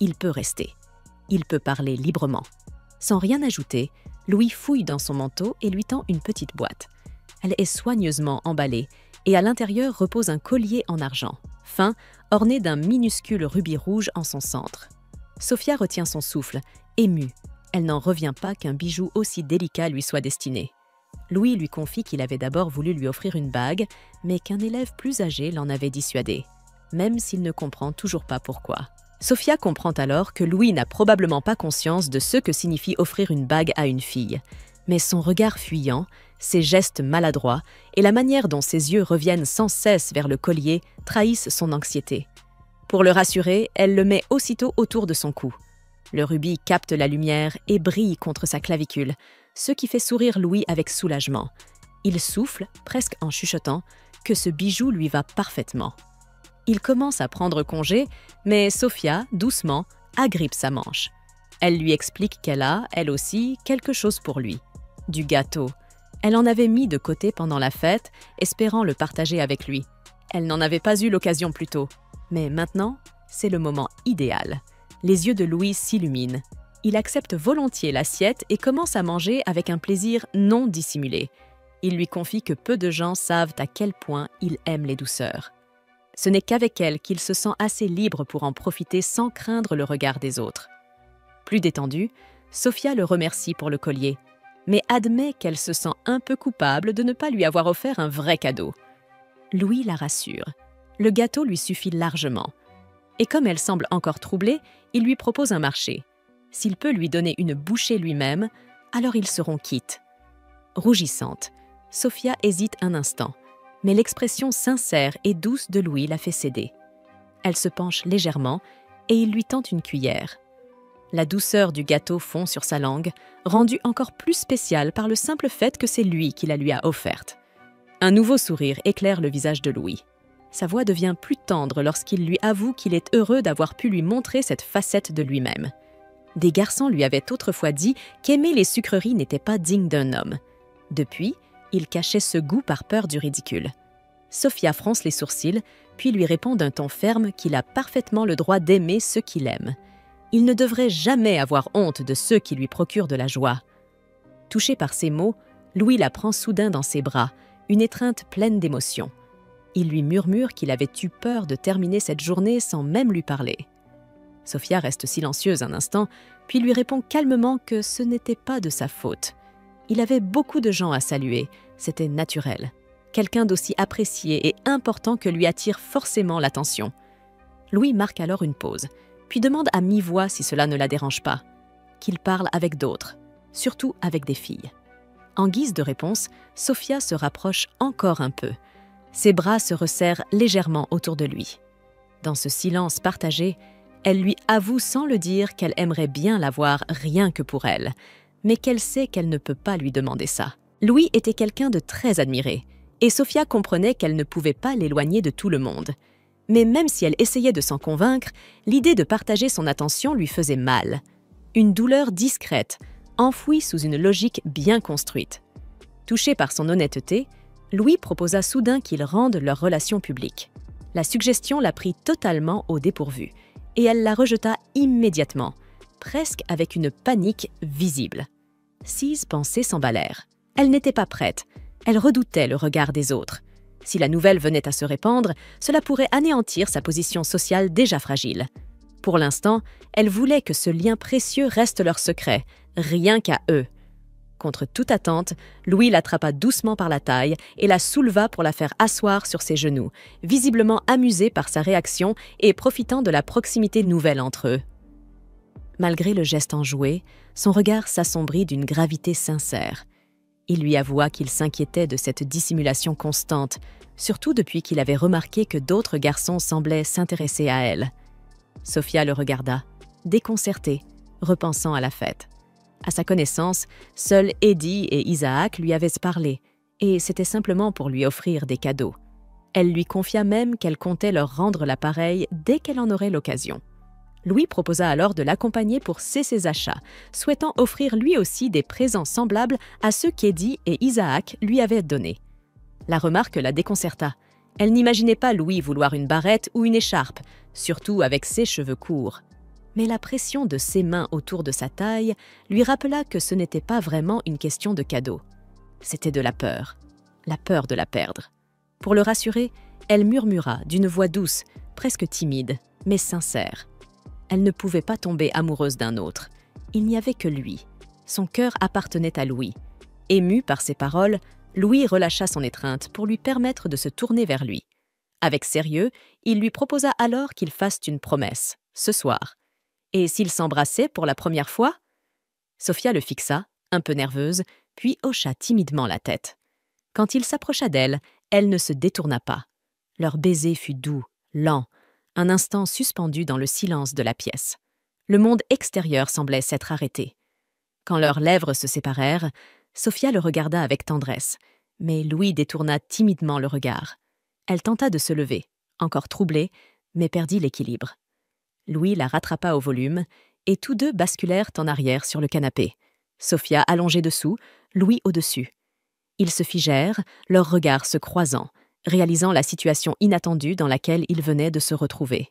Speaker 1: Il peut rester. Il peut parler librement. Sans rien ajouter, Louis fouille dans son manteau et lui tend une petite boîte. Elle est soigneusement emballée et à l'intérieur repose un collier en argent, fin, orné d'un minuscule rubis rouge en son centre. Sophia retient son souffle, émue. Elle n'en revient pas qu'un bijou aussi délicat lui soit destiné. Louis lui confie qu'il avait d'abord voulu lui offrir une bague, mais qu'un élève plus âgé l'en avait dissuadé, même s'il ne comprend toujours pas pourquoi. Sophia comprend alors que Louis n'a probablement pas conscience de ce que signifie offrir une bague à une fille, mais son regard fuyant, ses gestes maladroits et la manière dont ses yeux reviennent sans cesse vers le collier trahissent son anxiété. Pour le rassurer, elle le met aussitôt autour de son cou. Le rubis capte la lumière et brille contre sa clavicule, ce qui fait sourire Louis avec soulagement. Il souffle, presque en chuchotant, que ce bijou lui va parfaitement. Il commence à prendre congé, mais Sophia, doucement, agrippe sa manche. Elle lui explique qu'elle a, elle aussi, quelque chose pour lui. Du gâteau. Elle en avait mis de côté pendant la fête, espérant le partager avec lui. Elle n'en avait pas eu l'occasion plus tôt. Mais maintenant, c'est le moment idéal. Les yeux de Louis s'illuminent. Il accepte volontiers l'assiette et commence à manger avec un plaisir non dissimulé. Il lui confie que peu de gens savent à quel point il aime les douceurs. Ce n'est qu'avec elle qu'il se sent assez libre pour en profiter sans craindre le regard des autres. Plus détendue, Sophia le remercie pour le collier, mais admet qu'elle se sent un peu coupable de ne pas lui avoir offert un vrai cadeau. Louis la rassure. Le gâteau lui suffit largement. Et comme elle semble encore troublée, il lui propose un marché. S'il peut lui donner une bouchée lui-même, alors ils seront quittes. Rougissante, Sophia hésite un instant, mais l'expression sincère et douce de Louis la fait céder. Elle se penche légèrement et il lui tend une cuillère. La douceur du gâteau fond sur sa langue, rendue encore plus spéciale par le simple fait que c'est lui qui la lui a offerte. Un nouveau sourire éclaire le visage de Louis. Sa voix devient plus tendre lorsqu'il lui avoue qu'il est heureux d'avoir pu lui montrer cette facette de lui-même. Des garçons lui avaient autrefois dit qu'aimer les sucreries n'était pas digne d'un homme. Depuis, il cachait ce goût par peur du ridicule. Sophia fronce les sourcils, puis lui répond d'un ton ferme qu'il a parfaitement le droit d'aimer ceux qu'il aime. Il ne devrait jamais avoir honte de ceux qui lui procurent de la joie. Touché par ces mots, Louis la prend soudain dans ses bras, une étreinte pleine d'émotion. Il lui murmure qu'il avait eu peur de terminer cette journée sans même lui parler. Sophia reste silencieuse un instant, puis lui répond calmement que ce n'était pas de sa faute. Il avait beaucoup de gens à saluer, c'était naturel. Quelqu'un d'aussi apprécié et important que lui attire forcément l'attention. Louis marque alors une pause, puis demande à mi-voix si cela ne la dérange pas, qu'il parle avec d'autres, surtout avec des filles. En guise de réponse, Sophia se rapproche encore un peu. Ses bras se resserrent légèrement autour de lui. Dans ce silence partagé, elle lui avoue sans le dire qu'elle aimerait bien l'avoir rien que pour elle, mais qu'elle sait qu'elle ne peut pas lui demander ça. Louis était quelqu'un de très admiré, et Sophia comprenait qu'elle ne pouvait pas l'éloigner de tout le monde. Mais même si elle essayait de s'en convaincre, l'idée de partager son attention lui faisait mal. Une douleur discrète, enfouie sous une logique bien construite. Touché par son honnêteté, Louis proposa soudain qu'ils rendent leur relation publique. La suggestion la prit totalement au dépourvu, et elle la rejeta immédiatement, presque avec une panique visible. 6 pensées s'emballèrent. Elle n'était pas prête, elle redoutait le regard des autres. Si la nouvelle venait à se répandre, cela pourrait anéantir sa position sociale déjà fragile. Pour l'instant, elle voulait que ce lien précieux reste leur secret, rien qu'à eux. Contre toute attente, Louis l'attrapa doucement par la taille et la souleva pour la faire asseoir sur ses genoux, visiblement amusé par sa réaction et profitant de la proximité nouvelle entre eux. Malgré le geste enjoué, son regard s'assombrit d'une gravité sincère. Il lui avoua qu'il s'inquiétait de cette dissimulation constante, surtout depuis qu'il avait remarqué que d'autres garçons semblaient s'intéresser à elle. Sophia le regarda, déconcertée, repensant à la fête. À sa connaissance, seuls Eddie et Isaac lui avaient parlé, et c'était simplement pour lui offrir des cadeaux. Elle lui confia même qu'elle comptait leur rendre l'appareil dès qu'elle en aurait l'occasion. Louis proposa alors de l'accompagner pour ses achats, souhaitant offrir lui aussi des présents semblables à ceux qu'Eddie et Isaac lui avaient donnés. La remarque la déconcerta. Elle n'imaginait pas Louis vouloir une barrette ou une écharpe, surtout avec ses cheveux courts. Mais la pression de ses mains autour de sa taille lui rappela que ce n'était pas vraiment une question de cadeau. C'était de la peur de la perdre. Pour le rassurer, elle murmura d'une voix douce, presque timide, mais sincère. Elle ne pouvait pas tomber amoureuse d'un autre. Il n'y avait que lui. Son cœur appartenait à Louis. Ému par ses paroles, Louis relâcha son étreinte pour lui permettre de se tourner vers lui. Avec sérieux, il lui proposa alors qu'ils fassent une promesse, ce soir. Et s'ils s'embrassaient pour la première fois? Sophia le fixa, un peu nerveuse, puis hocha timidement la tête. Quand il s'approcha d'elle, elle ne se détourna pas. Leur baiser fut doux, lent, un instant suspendu dans le silence de la pièce. Le monde extérieur semblait s'être arrêté. Quand leurs lèvres se séparèrent, Sophia le regarda avec tendresse, mais Louis détourna timidement le regard. Elle tenta de se lever, encore troublée, mais perdit l'équilibre. Louis la rattrapa au volume et tous deux basculèrent en arrière sur le canapé. Sophia allongée dessous, Louis au-dessus. Ils se figèrent, leurs regards se croisant, réalisant la situation inattendue dans laquelle ils venaient de se retrouver.